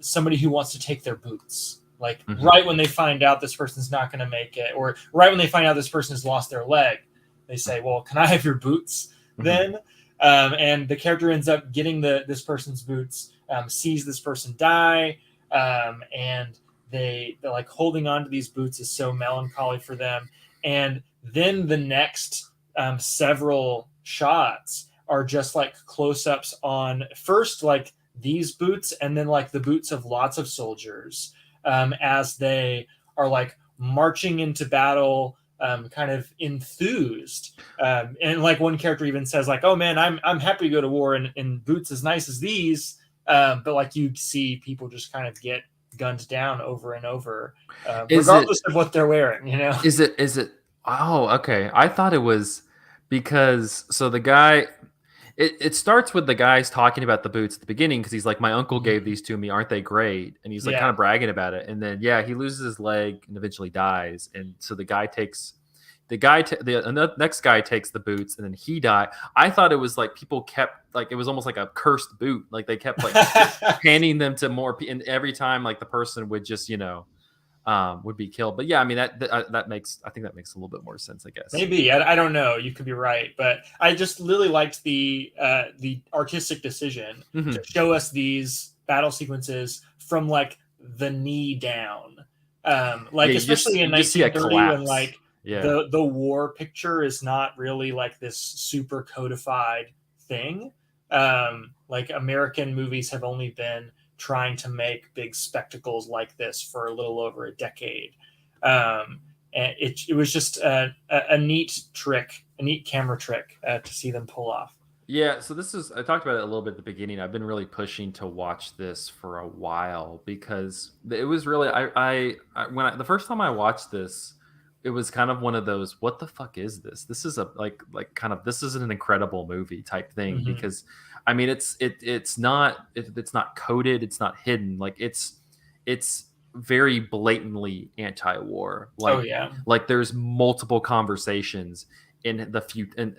somebody who wants to take their boots. Like right when they find out this person's not going to make it, or right when they find out this person has lost their leg, they say, "Well, can I have your boots then?" And the character ends up getting this person's boots, sees this person die, and they're like holding on to these boots is so melancholy for them. And then the next several shots are just like close-ups on first like these boots, and then like the boots of lots of soldiers as they are like marching into battle, kind of enthused. And like one character even says like, "Oh man, I'm happy to go to war in boots as nice as these." But like you see people just kind of get gunned down over and over, regardless of what they're wearing, you know? Is it? Oh, okay. I thought it was because the guy. It starts with the guys talking about the boots at the beginning because he's like, "My uncle gave these to me. Aren't they great?" And he's like kind of bragging about it. And then he loses his leg and eventually dies. And so the guy takes the next guy takes the boots and then he died. I thought it was like people kept like it was almost like a cursed boot. Like they kept like handing them to more, and every time like the person would just would be killed. But yeah, I mean that makes I think that makes a little bit more sense, I guess. Maybe I don't know. You could be right, but I just really liked the artistic decision to Mm-hmm. show us these battle sequences from like the knee down, like Yeah, especially in you just see a 1930 when collapse. like Yeah. the war picture is not really like this super codified thing. Like American movies have only been trying to make big spectacles like this for a little over a decade. Um, and it was just a neat trick, a neat camera trick to see them pull off. Yeah, so this is I talked about it a little bit at the beginning. I've been really pushing to watch this for a while because it was really the first time I watched this, it was kind of one of those what the fuck is this? This is a like kind of this is an incredible movie type thing Mm-hmm. because I mean it's not coded, it's not hidden. Like it's very blatantly anti-war. Oh yeah. Like there's multiple conversations in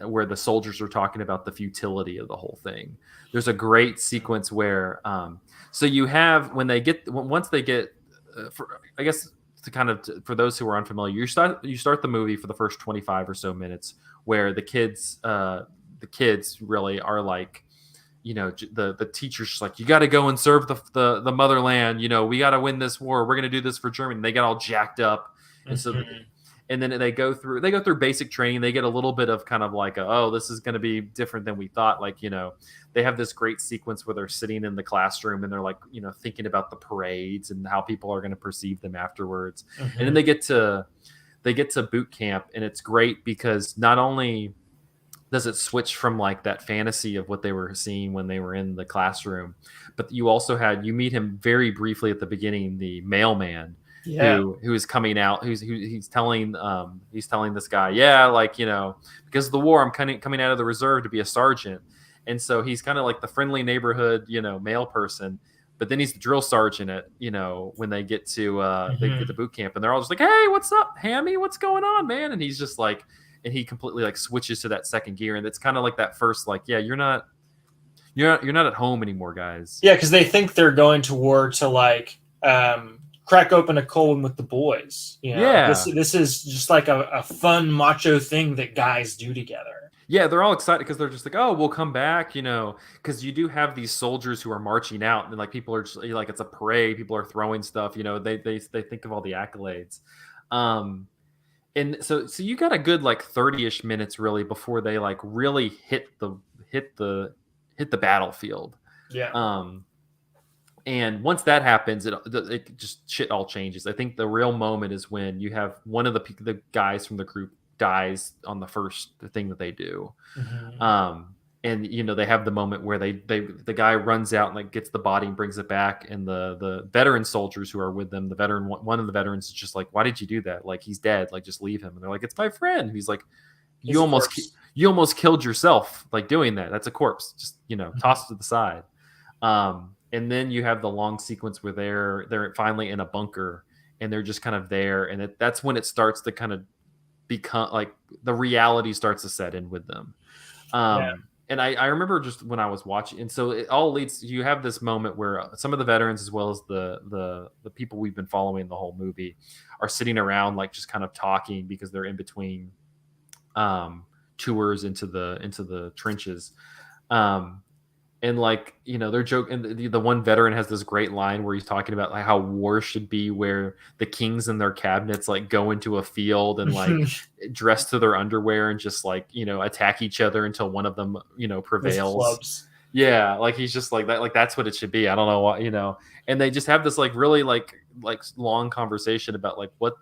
where the soldiers are talking about the futility of the whole thing. There's a great sequence where so you have when they get once they get for I guess to kind of for those who are unfamiliar, you start the movie for the first 25 or so minutes where the kids really are like the teacher's just like you got to go and serve the motherland, we got to win this war, we're going to do this for Germany, and they get all jacked up. And so Mm-hmm. and then they go through basic training, they get a little bit of kind of like oh, this is going to be different than we thought, like they have this great sequence where they're sitting in the classroom and they're like thinking about the parades and how people are going to perceive them afterwards. And then Mm-hmm. they get to boot camp, and it's great because not only does it switch from like that fantasy of what they were seeing when they were in the classroom, but you meet him very briefly at the beginning, the mailman Yeah. who is coming out, he's telling this guy, yeah, like because of the war I'm coming out of the reserve to be a sergeant. And so he's kind of like the friendly neighborhood male person, but then he's the drill sergeant at when they get to Mm-hmm. boot camp, and they're all just like, hey, what's up, Hammy, what's going on, man? And he's just like, and he completely like switches to that second gear, and it's kind of like that first like, yeah, you're not at home anymore, guys. Yeah, because they think they're going to war to like crack open a cold one with the boys. Yeah, This is just like a fun macho thing that guys do together. yeah, they're all excited because they're just like, oh, we'll come back, because you do have these soldiers who are marching out, and like people are just like, it's a parade, people are throwing stuff, they think of all the accolades. um and so you got a good like 30ish minutes really before they like really hit the hit the battlefield. Yeah. um and once that happens, it just shit all changes. I think the real moment is when you have one of the guys from the group dies on the first thing that they do. Mm-hmm. And they have the moment where the guy runs out and like gets the body and brings it back, and the veteran soldiers who are with them, one of the veterans is just like, why did you do that? Like, he's dead, like just leave him. And they're like, it's my friend. He's like, He's you a almost corpse. you almost killed yourself like doing that. That's a corpse, just Mm-hmm. toss it to the side. And then you have the long sequence where they're finally in a bunker, and they're just kind of there, and that's when it starts to kind of become like the reality starts to set in with them. Yeah. And I remember just when I was watching, and so it all leads. You have this moment where some of the veterans, as well as the people we've been following the whole movie, are sitting around like just kind of talking because they're in between um, tours into the trenches. Um, and like they're joking, and the one veteran has this great line where he's talking about like how war should be where the kings and their cabinets like go into a field and like dress to their underwear and just like attack each other until one of them With prevails. clubs. Yeah, like he's just like that, like that's what it should be. I don't know what. And they just have this like really like long conversation about like what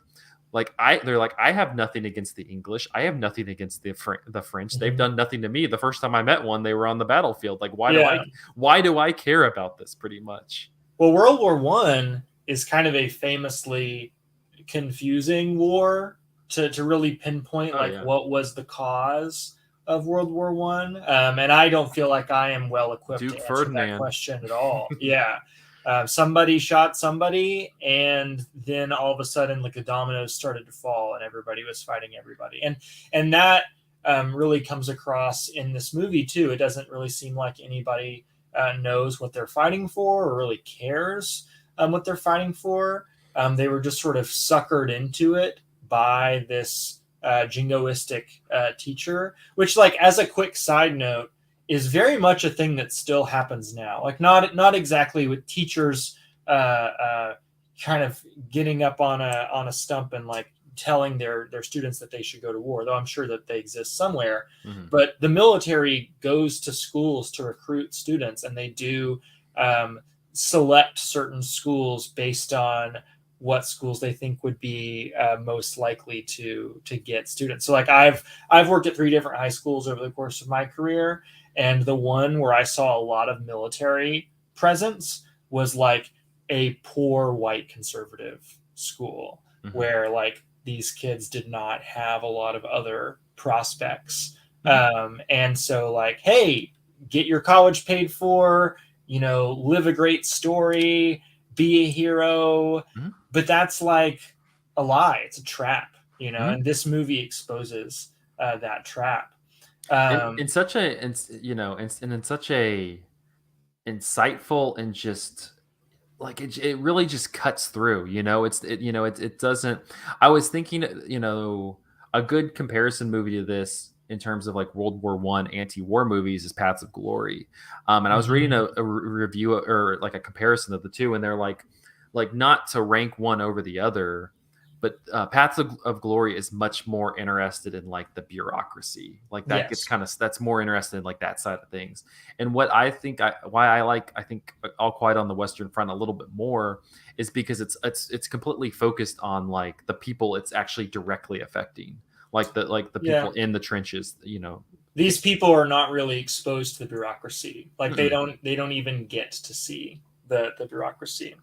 like they're like, I have nothing against the English, I have nothing against the French, they've Mm-hmm. done nothing to me. The first time I met one, they were on the battlefield. Like, Yeah. why do I care about this, pretty much? Well, World War One is kind of a famously confusing war to really pinpoint Oh like yeah, what was the cause of World War One. And I don't feel like I am well equipped Duke to answer that Ferdinand. question at all. Yeah. Somebody shot somebody, and then all of a sudden, like the dominoes started to fall, and everybody was fighting everybody, and that really comes across in this movie too. It doesn't really seem like anybody knows what they're fighting for or really cares what they're fighting for. They were just sort of suckered into it by this jingoistic teacher, which, like, as a quick side note, is very much a thing that still happens now. Like, not exactly with teachers kind of getting up on a stump and like telling their students that they should go to war, though I'm sure that they exist somewhere. Mm-hmm. But the military goes to schools to recruit students, and they do select certain schools based on what schools they think would be most likely to get students. So like I've worked at 3 different high schools over the course of my career, and the one where I saw a lot of military presence was like a poor white conservative school, Mm-hmm. where like these kids did not have a lot of other prospects. And so like, hey, get your college paid for, live a great story, be a hero. Mm-hmm. But that's like a lie. It's a trap, Mm-hmm. and this movie exposes that trap. In such a, in such a insightful and just like it really just cuts through. It doesn't. I was thinking, a good comparison movie to this in terms of like World War One anti-war movies is Paths of Glory. And I was reading a review or like a comparison of the two, and they're like not to rank one over the other, but Paths of Glory is much more interested in like the bureaucracy, like that gets Yes. that's more interested in like that side of things. And what I think why I think All Quiet on the Western Front a little bit more is because it's completely focused on like the people it's actually directly affecting, like the people in the trenches. These people are not really exposed to the bureaucracy. Like Mm-mm. they don't even get to see the bureaucracy.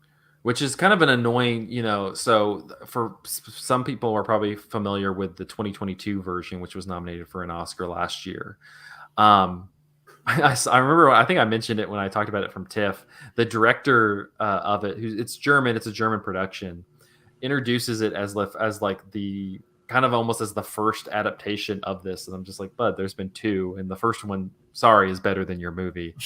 Which is kind of an annoying, so for some people are probably familiar with the 2022 version, which was nominated for an Oscar last year. I remember, I think I mentioned it when I talked about it from TIFF. The director of it, it's German, it's a German production, introduces it as like the kind of almost as the first adaptation of this, and I'm just like, bud, there's been 2, and the first one, sorry, is better than your movie.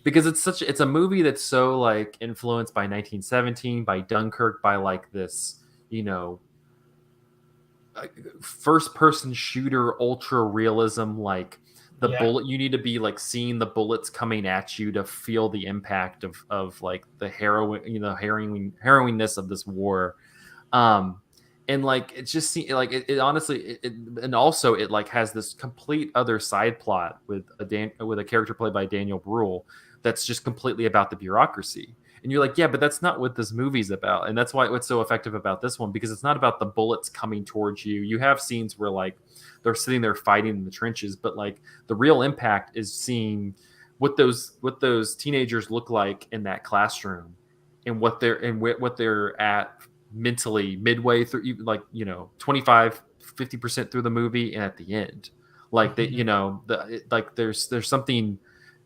Because it's a movie that's so like influenced by 1917, by Dunkirk, by like this, first person shooter ultra realism, like the bullet, you need to be like seeing the bullets coming at you to feel the impact of like the harrowingness of this war. And like it just seems like it honestly and also it like has this complete other side plot with a character played by Daniel Bruhl that's just completely about the bureaucracy. And you're like, yeah, but that's not what this movie's about. And that's what's so effective about this one, because it's not about the bullets coming towards you. You have scenes where like they're sitting there fighting in the trenches, but like the real impact is seeing what those teenagers look like in that classroom, and what they're at mentally midway through, like 25-50% through the movie, and at the end, like they like there's something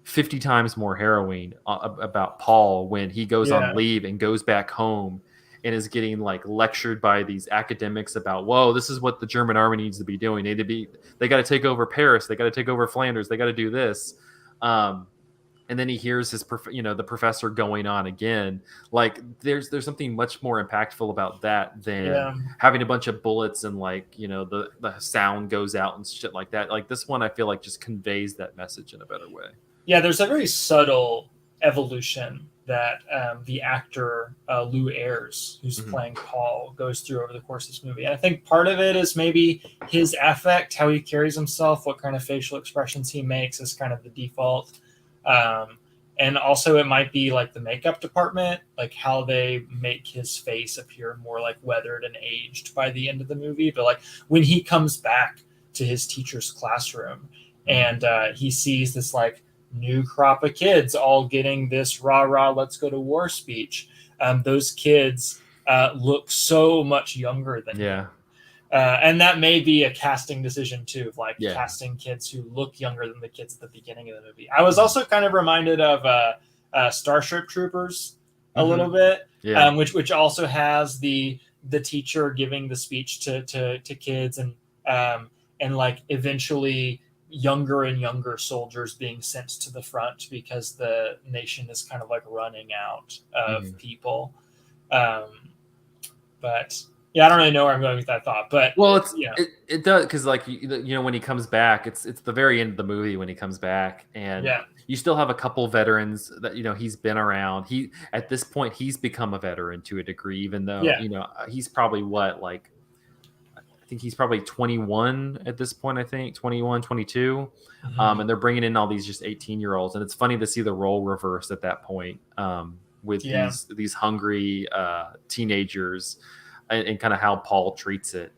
50 times more harrowing about Paul when he goes on leave and goes back home and is getting like lectured by these academics about, whoa, this is what the German army needs to be doing. They got to take over Paris, they got to take over Flanders, they got to do this. And then he hears the professor going on again. Like there's something much more impactful about that than having a bunch of bullets and like, the sound goes out and shit like that. Like this one, I feel like just conveys that message in a better way. Yeah, there's a very subtle evolution that the actor Lou Ayres, who's playing Paul, goes through over the course of this movie. And I think part of it is maybe his affect, how he carries himself, what kind of facial expressions he makes is kind of the default. And also it might be like the makeup department, like how they make his face appear more like weathered and aged by the end of the movie. But like when he comes back to his teacher's classroom and he sees this like new crop of kids all getting this rah rah let's go to war speech, those kids look so much younger than him. And that may be a casting decision too, of like casting kids who look younger than the kids at the beginning of the movie. I was also kind of reminded of Starship Troopers a little Mm-hmm. bit, Yeah. which also has the teacher giving the speech to kids, and like eventually younger and younger soldiers being sent to the front because the nation is kind of like running out of Mm-hmm. people. Um, but yeah, I don't really know where I'm going with that thought, but Well, yeah, it does, because like when he comes back, it's the very end of the movie when he comes back, and yeah, you still have a couple veterans that he's been around. He At this point he's become a veteran to a degree, even though yeah, he's probably what, like, I think he's probably 21 at this point. I think 21, 22. mm-hmm. And they're bringing in all these just 18-year-olds, and it's funny to see the role reversed at that point, with Yeah, these hungry teenagers, and kind of how Paul treats it.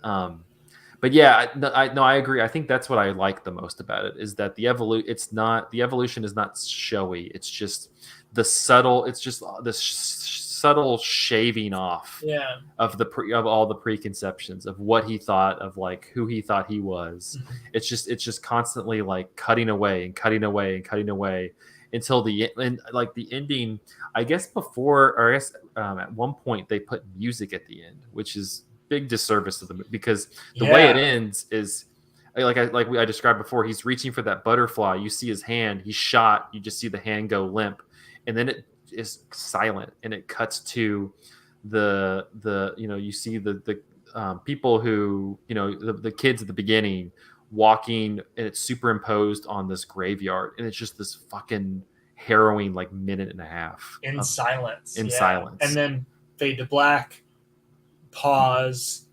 But yeah, no, I agree. I think that's what I like the most about it, is that the evolution is not showy. It's just it's just this subtle shaving off yeah, of all the preconceptions of what he thought of, like, who he thought he was. mm-hmm. It's just constantly like cutting away and cutting away and cutting away until like the ending. I guess before, or I guess at one point they put music at the end, which is big disservice to them, because the way it Yeah, ends is I described before. He's reaching for that butterfly. You see his hand. He's shot. You just see the hand go limp, and then it is silent, and it cuts to you see the people who, the kids at the beginning walking, and it's superimposed on this graveyard, and it's just this fucking harrowing, like, minute and a half in of silence. in Yeah, and silence. then fade to black, pause,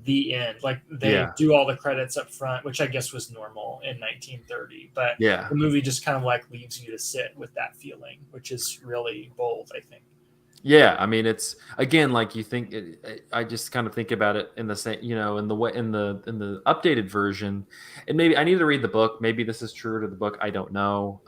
the end. Like they Yeah, do all the credits up front, which I guess was normal in 1930. But yeah. the movie just kind of like leaves you to sit with that feeling, which is really bold, I think. Yeah, I mean, it's, again, like, you think I just kind of think about it in the same, in the way, in the updated version, and maybe I need to read the book. Maybe this is true to the book. I don't know.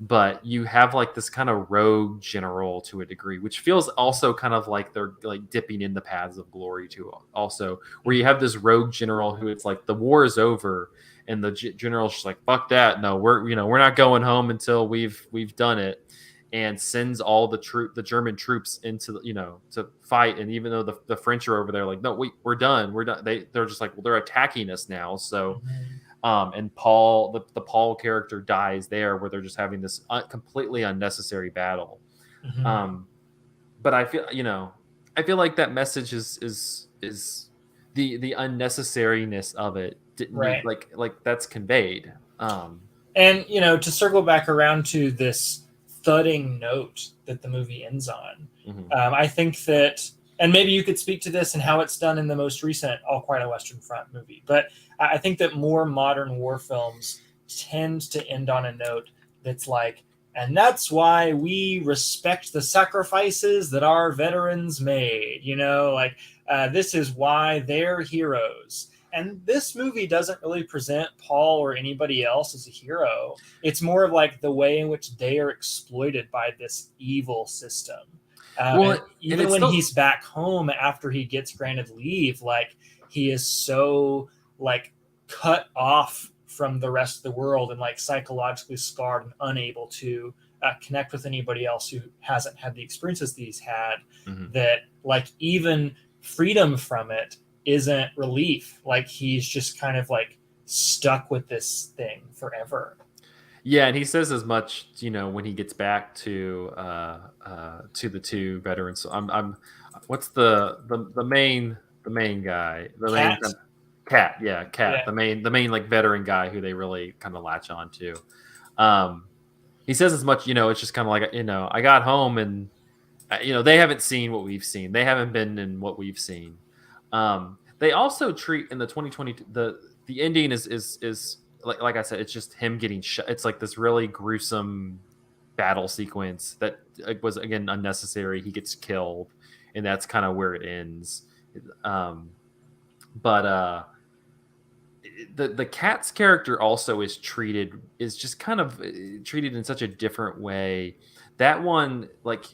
But you have like this kind of rogue general to a degree, which feels also kind of like they're like dipping in the paths of glory too. Also, where you have this rogue general who, it's like the war is over, and the general's just like, fuck that. No, we're not going home until we've done it, and sends all the German troops into to fight. And even though the French are over there, like, no, we're done, they're just like, well, they're attacking us now. So Mm-hmm. and Paul, the Paul character, dies there, where they're just having this completely unnecessary battle. Mm-hmm. um but I feel like that message is the unnecessariness of it didn't need, Right. like that's conveyed. And to circle back around to this thudding note that the movie ends on, Mhm. I think that, and maybe you could speak to this and how it's done in the most recent All Quiet on the Western Front movie, but I think that more modern war films tend to end on a note that's like, and that's why we respect the sacrifices that our veterans made. Like, this is why they're heroes. And this movie doesn't really present Paul or anybody else as a hero. It's more of like the way in which they are exploited by this evil system. Well, And and even it's when still. he's back home after he gets granted leave, like he is so like cut off from the rest of the world and like psychologically scarred and unable to connect with anybody else who hasn't had the experiences that he's had, Mhm. that like even freedom from it isn't relief. Like he's just kind of like stuck with this thing forever. Yeah, and he says as much, when he gets back to the two veterans. So what's the main guy, the main Cat. cat? Yeah, cat, Yeah. the main like veteran guy who they really kind of latch on to. Um, he says as much. It's just kind of like, I got home, and they haven't seen what we've seen. They haven't been in what we've seen. They also treat in the 2020, the ending is like I said, it's just him getting shot. It's like this really gruesome battle sequence that was, again, unnecessary. He gets killed, and that's kind of where it ends. Um, but the cat's character also is just kind of treated in such a different way. That one, like,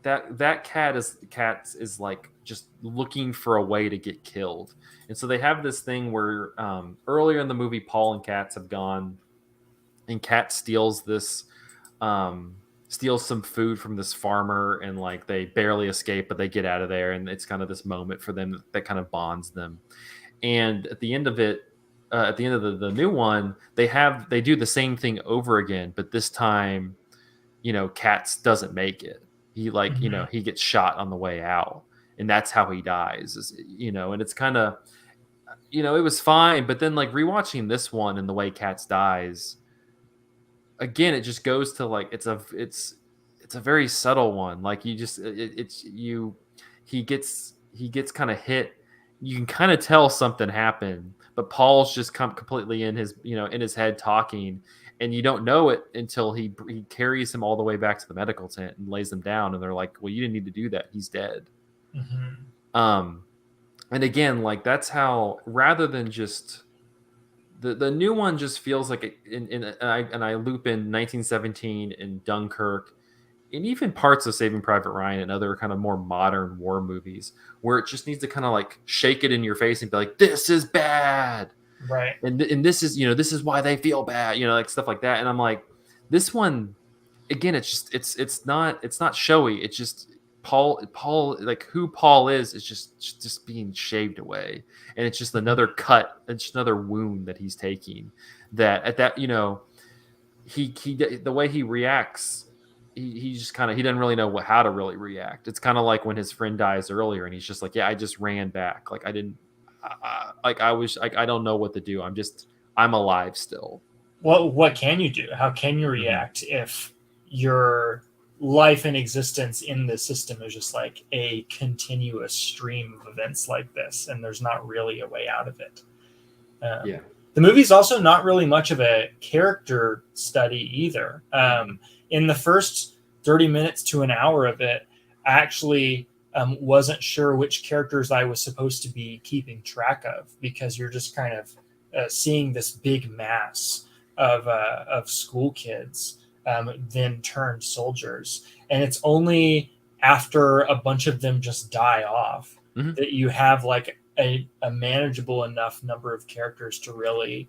that cat is like just looking for a way to get killed. And so they have this thing where, earlier in the movie, Paul and Katz have gone, and Kat steals this steals some food from this farmer, and like they barely escape, but they get out of there, and it's kind of this moment for them that kind of bonds them. And at the end of it, at the end of the new one, they do the same thing over again, but this time, Katz doesn't make it. He like, Hmm. he gets shot on the way out, and that's how he dies. And it's kind of, it was fine, but then like rewatching this one and the way Katz dies, again, it just goes to like it's a very subtle one. Like you just it's you he gets kind of hit. You can kind of tell something happened, but Paul's just completely in his in his head talking, and you don't know it until he carries him all the way back to the medical tent and lays him down, and they're like, "Well, you didn't need to do that. He's dead." Hmm. Um, and again, like that's how rather than just the new one just feels like and I loop in 1917 and Dunkirk and even parts of Saving Private Ryan and other kind of more modern war movies where it just needs to kind of like shake it in your face and be like, this is bad, Right. and this is this is why they feel bad, like stuff like that. And I'm like, this one again, it's just it's not showy. It's just Paul like who Paul is just being shaved away, and it's just another cut, it's just another wound that he's taking. That at that he the way he reacts, he just kind of he doesn't really know how to really react. It's kind of like when his friend dies earlier, and he's just like, yeah, I just ran back, like I didn't, like I was like I don't know what to do. I'm alive still. What can you do? How can you Hmm. react if your life and existence in the system is just like a continuous stream of events like this, and there's not really a way out of it? Um, Yeah. the movie's also not really much of a character study either. Hmm. In the first 30 minutes to an hour of it, I actually wasn't sure which characters I was supposed to be keeping track of because you're just kind of seeing this big mass of school kids then turned soldiers. And it's only after a bunch of them just die off Hmm. that you have like a manageable enough number of characters to really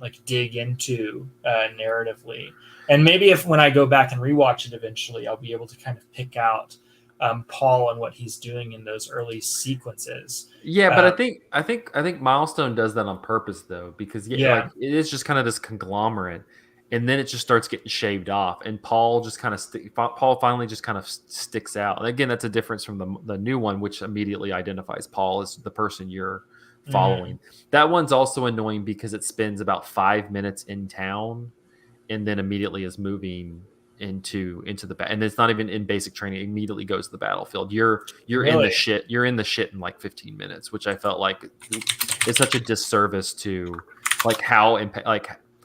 like dig into narratively. And maybe if when I go back and rewatch it eventually, I'll be able to kind of pick out Paul and what he's doing in those early sequences. Yeah, but I Um, think I think I think Milestone does that on purpose though, because yeah, like yeah, it is just kind of this conglomerate, and then it just starts getting shaved off, and Paul just kind of Paul finally just kind of sticks out. And again, that's a difference from the new one, which immediately identifies Paul as the person you're mm, following. That one's also annoying because it spends about 5 minutes in town and then immediately is moving into the and it's not even in basic training, it immediately goes to the battlefild. You're in the really. shit, in like 15 minutes, which I felt like is such a disservice to like how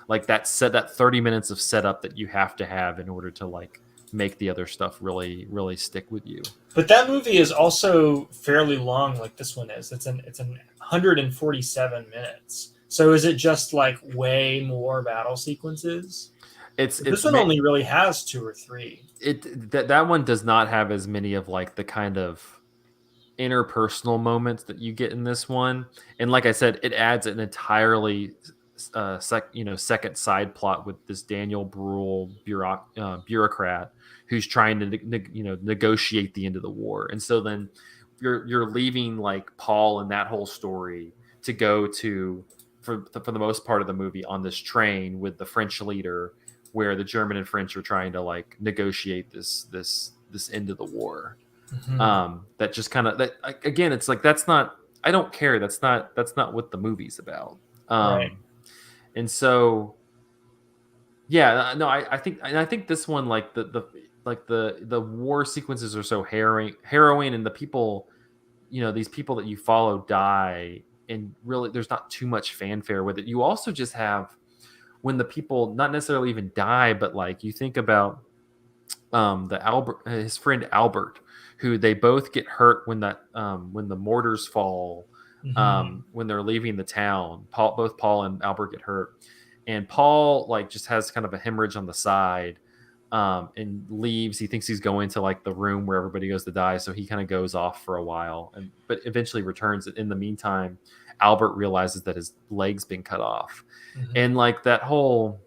like that 30 minutes of setup that you have to have in order to like make the other stuff really stick with you. But that movie is also fairly long, like this one is. It's an 147 minutes. So is it just like way more battle sequences? it's This it's one only really has two or three. that one does not have as many of like the kind of interpersonal moments that you get in this one. And like I said, it adds an entirely second side plot with this Daniel Bruhl bureaucrat who's trying to negotiate the end of the war. And so then you're leaving like Paul and that whole story to go to for the most part of the movie on this train with the French leader, where the German and French are trying to like negotiate this end of the war. Mm-hmm. That just kind of that again, it's like that's not, I don't care, that's not what the movie's about. Right. And so yeah, no, I think this one, like the war sequences are so harrowing, and the people, these people that you follow die, and really there's not too much fanfare with it. You also just have when the people not necessarily even die, but like you think about the Albert, his friend Albert, who they both get hurt when the mortars fall, Mm-hmm. when they're leaving the town. Both Paul and Albert get hurt, and Paul like just has kind of a hemorrhage on the side, and leaves. He thinks he's going to like the room where everybody goes to die, so he kind of goes off for a while, and but eventually returns. In the meantime, Albert realizes that his leg's been cut off, and Mm-hmm. like that whole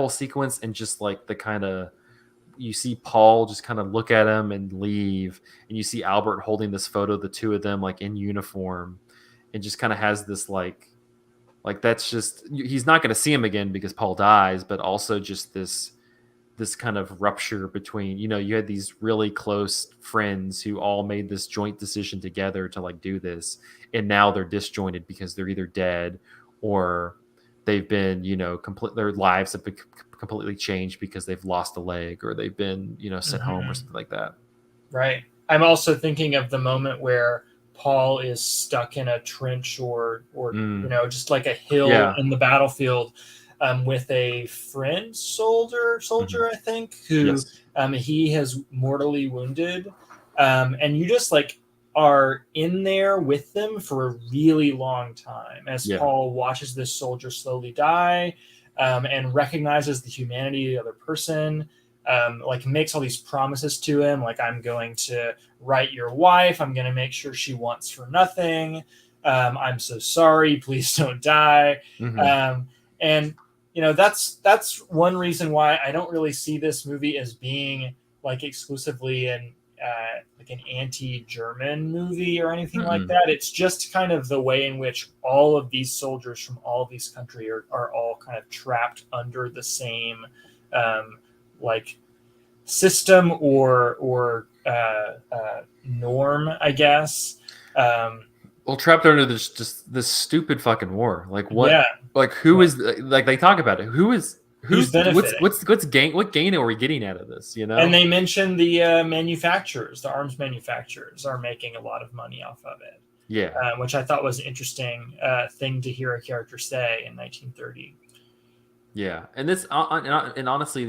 sequence, and just like the kind of you see Paul just kind of look at him and leave, and you see Albert holding this photo of the two of them like in uniform, and just kind of has this like that's just, he's not going to see him again because Paul dies, but also just this kind of rupture between, you had these really close friends who all made this joint decision together to like do this, and now they're disjointed because they're either dead or they've been, complete, their lives have been completely changed because they've lost a leg or they've been, sent home or something like that. Right. I'm also thinking of the moment where Paul is stuck in a trench or just like a hill Yeah. in the battlefield, with a French soldier, I think, who Yes. he has mortally wounded, and you just like are in there with them for a really long time as Yeah. Paul watches this soldier slowly die, and recognizes the humanity of the other person. Like makes all these promises to him, like I'm going to write your wife, I'm going to make sure she wants for nothing, I'm so sorry, please don't die. Mm-hmm. And that's one reason why I don't really see this movie as being like exclusively like an anti-German movie or anything like Mm-mm. that. It's just kind of the way in which all of these soldiers from all of these countries are all kind of trapped under the same like system or norm, I guess. Well, trapped under this stupid fucking war. Like what? Yeah, Like who yeah. is like they talk about it? Who's Who's benefiting? what's gain? What gain are we getting out of this? And they mentioned the manufacturers, the arms manufacturers, are making a lot of money off of it, Yeah. which I thought was an interesting thing to hear a character say in 1930. Yeah, and this, and honestly,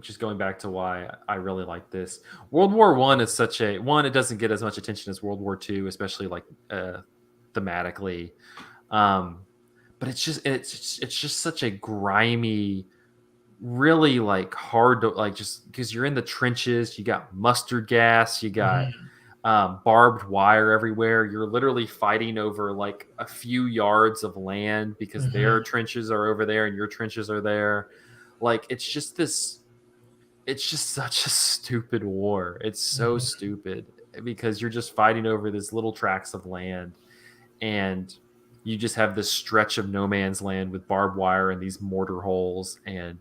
just going back to why I really like this, World War One is such a one. It doesn't get as much attention as World War Two, especially like thematically, um, but it's just such a grimy, really like hard to like, just because you're in the trenches, you got mustard gas, you got Mm-hmm. barbed wire everywhere. You're literally fighting over like a few yards of land because Mm-hmm. their trenches are over there and your trenches are there. Like it's just such a stupid war. It's so Mm-hmm. stupid because you're just fighting over this little tracts of land, and you just have this stretch of no man's land with barbed wire and these mortar holes. And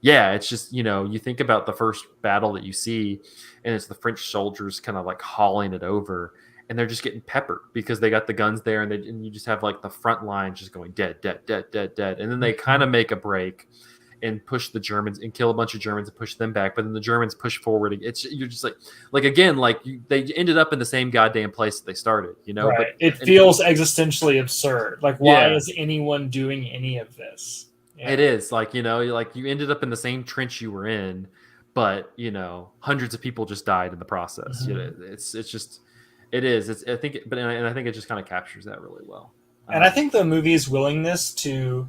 yeah, it's just, you think about the first battle that you see, and it's the French soldiers kind of like hauling it over, and they're just getting peppered because they got the guns there, and you just have like the front line just going dead, dead, dead, dead, dead. And then they kind of make a break and push the Germans and kill a bunch of Germans and push them back. But then the Germans push forward. You're just like again, like they ended up in the same goddamn place that they started, Right. But It and feels existentially absurd. Like, why yeah, is anyone doing any of this? it Yeah. is like, you ended up in the same trench you were in, but hundreds of people just died in the process. Mm-hmm. It's just it is. It's I think, and I think it just kind of captures that really well. And I think the movie's willingness to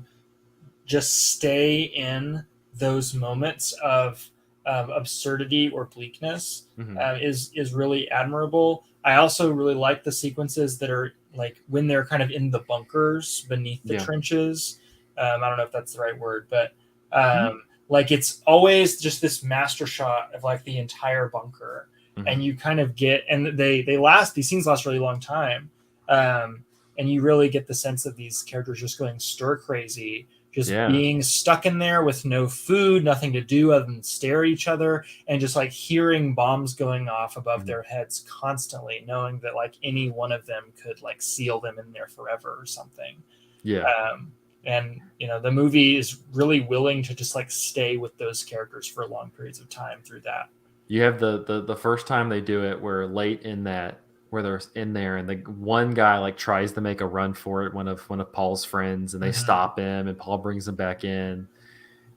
just stay in those moments of absurdity or bleakness Mhm. is really admirable. I also really like the sequences that are like when they're kind of in the bunkers beneath the Yeah. trenches. I don't know if that's the right word, but Mhm. like it's always just this master shot of like the entire bunker, Mhm. and you kind of get, and they last, these scenes last a really long time, and you really get the sense of these characters just going stir crazy, just Yeah. being stuck in there with no food, nothing to do other than stare at each other, and just like hearing bombs going off above Mhm. their heads constantly, knowing that like any one of them could like seal them in there forever or something. Yeah. And the movie is really willing to just like stay with those characters for long periods of time through that. You have the first time they do it, where late in that, where they're in there, and the one guy like tries to make a run for it, one of Paul's friends, and they Mm-hmm. stop him, and Paul brings him back in,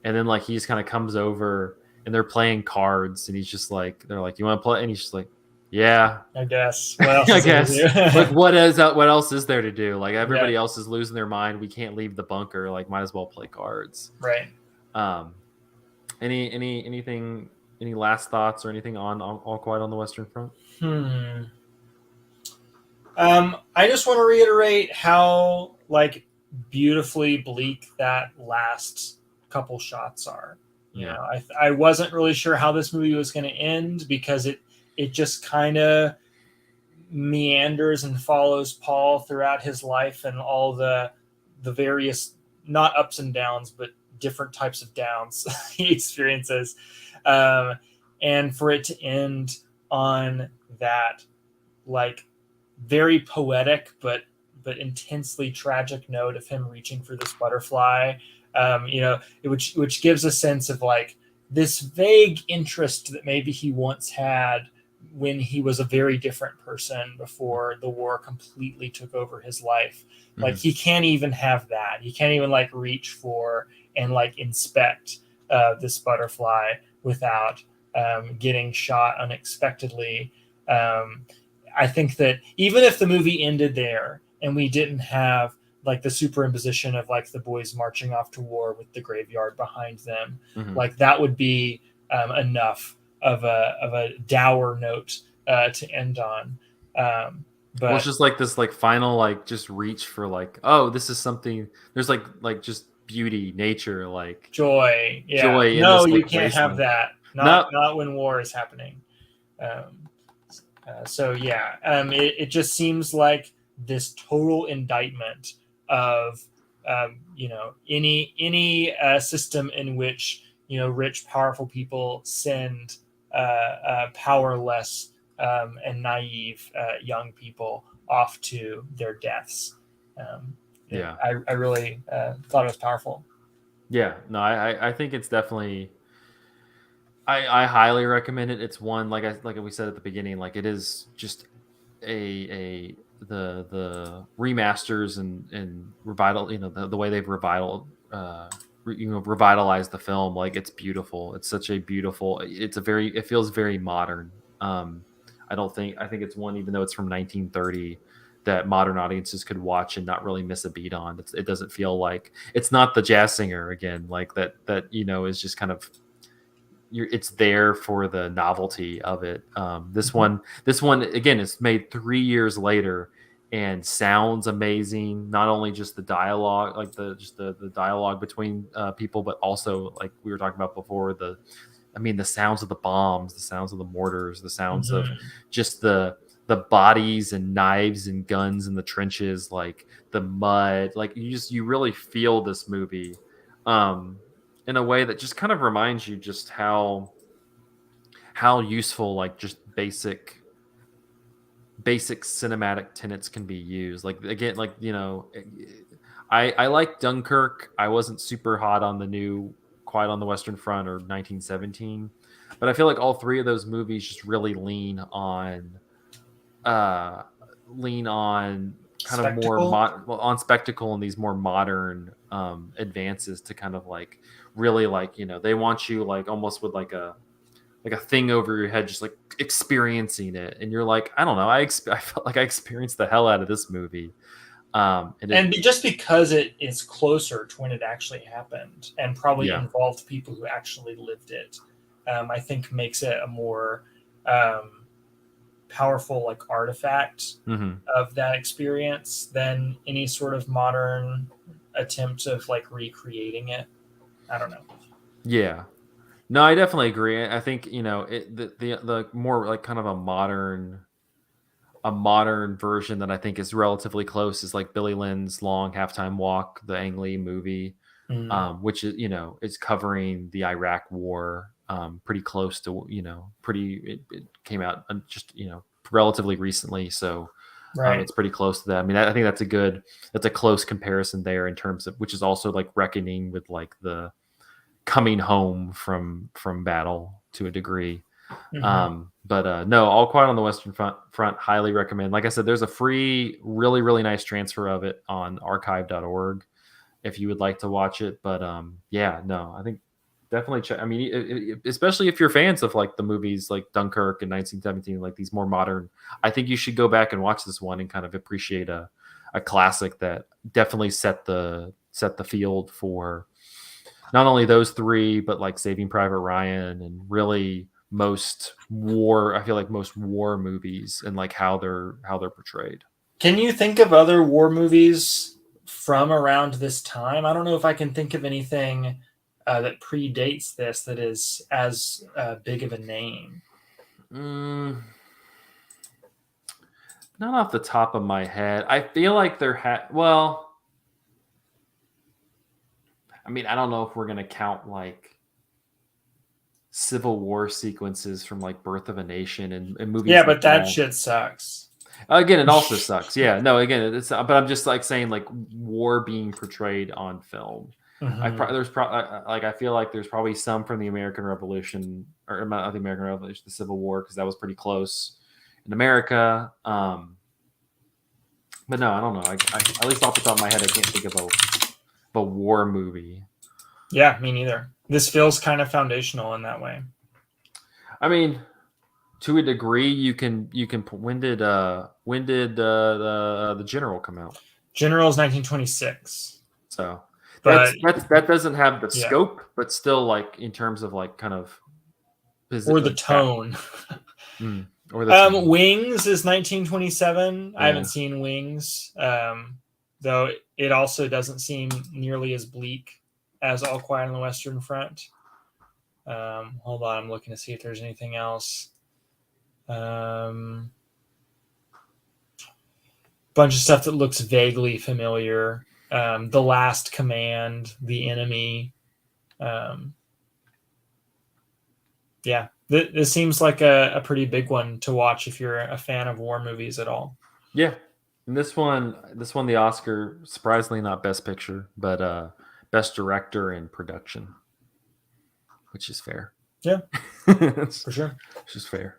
and then like he just kind of comes over, and they're playing cards, and he's just like, they're like, "You want to play?" And he's just like, "Yeah." I guess. What else I is there to guess, like, do? what else is there to do? Like, Yeah. everybody else is losing their mind. We can't leave the bunker. Like, might as well play cards. Right. Um, anything, any last thoughts or anything on All Quiet on the Western Front? Hmm. I just want to reiterate how like beautifully bleak that last couple shots are. You know, I wasn't really sure how this movie was going to end, because it just kind of meanders and follows Paul throughout his life, and all the various, not ups and downs, but different types of downs he experiences, um, and for it to end on that, like, very poetic but intensely tragic note of him reaching for this butterfly, you know, which gives a sense of like this vague interest that maybe he once had when he was a very different person before the war completely took over his life. Like, he can't even have that. He can't even like reach for and like inspect this butterfly without getting shot unexpectedly. Um, I think that even if the movie ended there and we didn't have like the superimposition of like the boys marching off to war with the graveyard behind them, like that would be enough of a dour note to end on. But Well, it's just like this, like final, like just reach for like, oh, this is something. There's like just beauty, nature, like joy, yeah, joy in no, this you like can't have wasteland. that. No, Not when war is happening. Um, so yeah, it just seems like this total indictment of you know, any system in which, you know, rich powerful people send powerless and naive young people off to their deaths. Um, yeah, I really thought it was powerful. yeah, no, I think it's definitely. I highly recommend it. It's one like we said at the beginning, like it is just a the remasters and revital, you know, the way they've revitalized the film, like it's beautiful. It's such a beautiful, it feels very modern. I think it's one, even though it's from 1930, that modern audiences could watch and not really miss a beat on. It doesn't feel like, it's not the jazz singer again, like that you know, is just kind of, it's there for the novelty of it. This one again is made 3 years later and sounds amazing. Not only just the dialogue, like the dialogue between people, but also like we were talking about before, the sounds of the bombs, the sounds of the mortars, the sounds of Mm-hmm. just the bodies and knives and guns in the trenches, like the mud, like you really feel this movie um in a way that just kind of reminds you just how useful like just basic cinematic tenets can be used. Like again, like you know, I like Dunkirk. I wasn't super hot on the new Quiet on the Western Front or 1917, but I feel like all three of those movies just really uh lean on kind of more Spectacle. on spectacle and these more modern advances to kind of like really, like, you know, they want you like almost with like a thing over your head, just like experiencing it, and you're like, I don't know, I felt like I experienced the hell out of this movie. And it, And just because it is closer to when it actually happened and probably yeah, involved people who actually lived it, I think makes it a more um, powerful like artifact hmm, of that experience than any sort of modern attempt of like recreating it. I don't know. yeah. No, I definitely agree. I think, you know, the more like kind of a modern version that I think is relatively close is like Billy Lynn's Long Halftime Walk, the Ang Lee movie, Mm, which is, you know, is covering the Iraq War, pretty close to, you know, it came out just, you know, relatively recently, so right. it's pretty close to that. I mean, I think that's a close comparison there in terms of, which is also like reckoning with like the coming home from battle to a degree. Hmm. But no, All Quiet on the Western Front, highly recommend. Like I said, there's a free, really nice transfer of it on archive.org if you would like to watch it. But yeah, no, I think definitely check. I mean, especially if you're fans of like the movies like Dunkirk and 1917, like these more modern, I think you should go back and watch this one and kind of appreciate a classic that definitely set the field for not only those three, but like Saving Private Ryan and really most war. I feel like most war movies and like how they're portrayed. Can you think of other war movies from around this time? I don't know if I can think of anything that predates this that is as big of a name? Not off the top of my head. I feel like there well, I mean, I don't know if we're gonna count like Civil War sequences from like Birth of a Nation and movies. Yeah, like but that shit sucks. Again, it also sucks. Yeah, no, again, it's but I'm just like saying like war being portrayed on film. I feel like there's probably some from the American Revolution or not the American Revolution, the Civil War, because that was pretty close in America. But no, I don't know. I at least off the top of my head, I can't think of a war movie. Yeah, me neither. This feels kind of foundational in that way. I mean, to a degree, you can. When did the General come out? General's 1926. So But that doesn't have the yeah. scope, but still, like in terms of like kind of or the tone. Or the tone. Wings is 1927. Yeah. I haven't seen Wings, though it also doesn't seem nearly as bleak as All Quiet on the Western Front. Hold on, I'm looking to see if there's anything else. Bunch of stuff that looks vaguely familiar. The Last Command, The Enemy. Yeah, this seems like a pretty big one to watch if you're a fan of war movies at all. Yeah, and this one the Oscar, surprisingly not Best Picture, but Best Director and Production, which is fair. Yeah, for sure. Which is fair.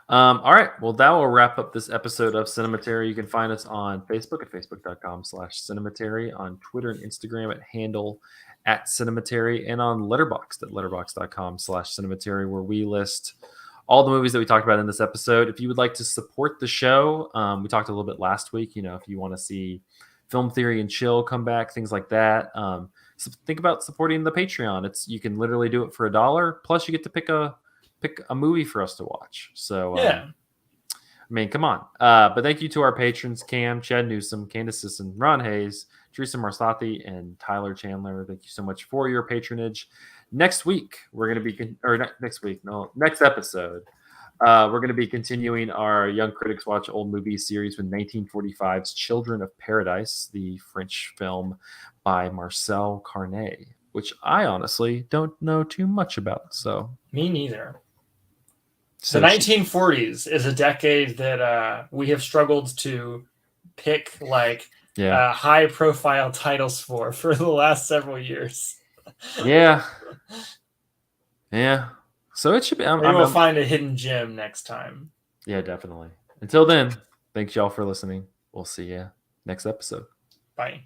All right. Well, that will wrap up this episode of Cinematary. You can find us on Facebook at facebook.com/Cinematary, on Twitter and Instagram at handle @Cinematary, and on Letterboxd at letterboxd.com/Cinematary, where we list all the movies that we talked about in this episode. If you would like to support the show, we talked a little bit last week, if you want to see Film Theory and Chill come back, things like that. So think about supporting the Patreon. You can literally do it for $1, plus you get to pick a movie for us to watch. So yeah, I mean, come on. But thank you to our patrons: Cam, Chad Newsom, Candace Sisson, Ron Hayes, Teresa Marsati, and Tyler Chandler. Thank you so much for your patronage. Next week, next episode, we're going to be continuing our Young Critics Watch Old Movies series with 1945's Children of Paradise, the French film by Marcel Carnet, which I honestly don't know too much about. So me neither. The 1940s is a decade that we have struggled to pick high-profile titles for the last several years. Yeah. So it should be. Maybe we'll find a hidden gem next time. Yeah, definitely. Until then, thanks y'all for listening. We'll see you next episode. Bye.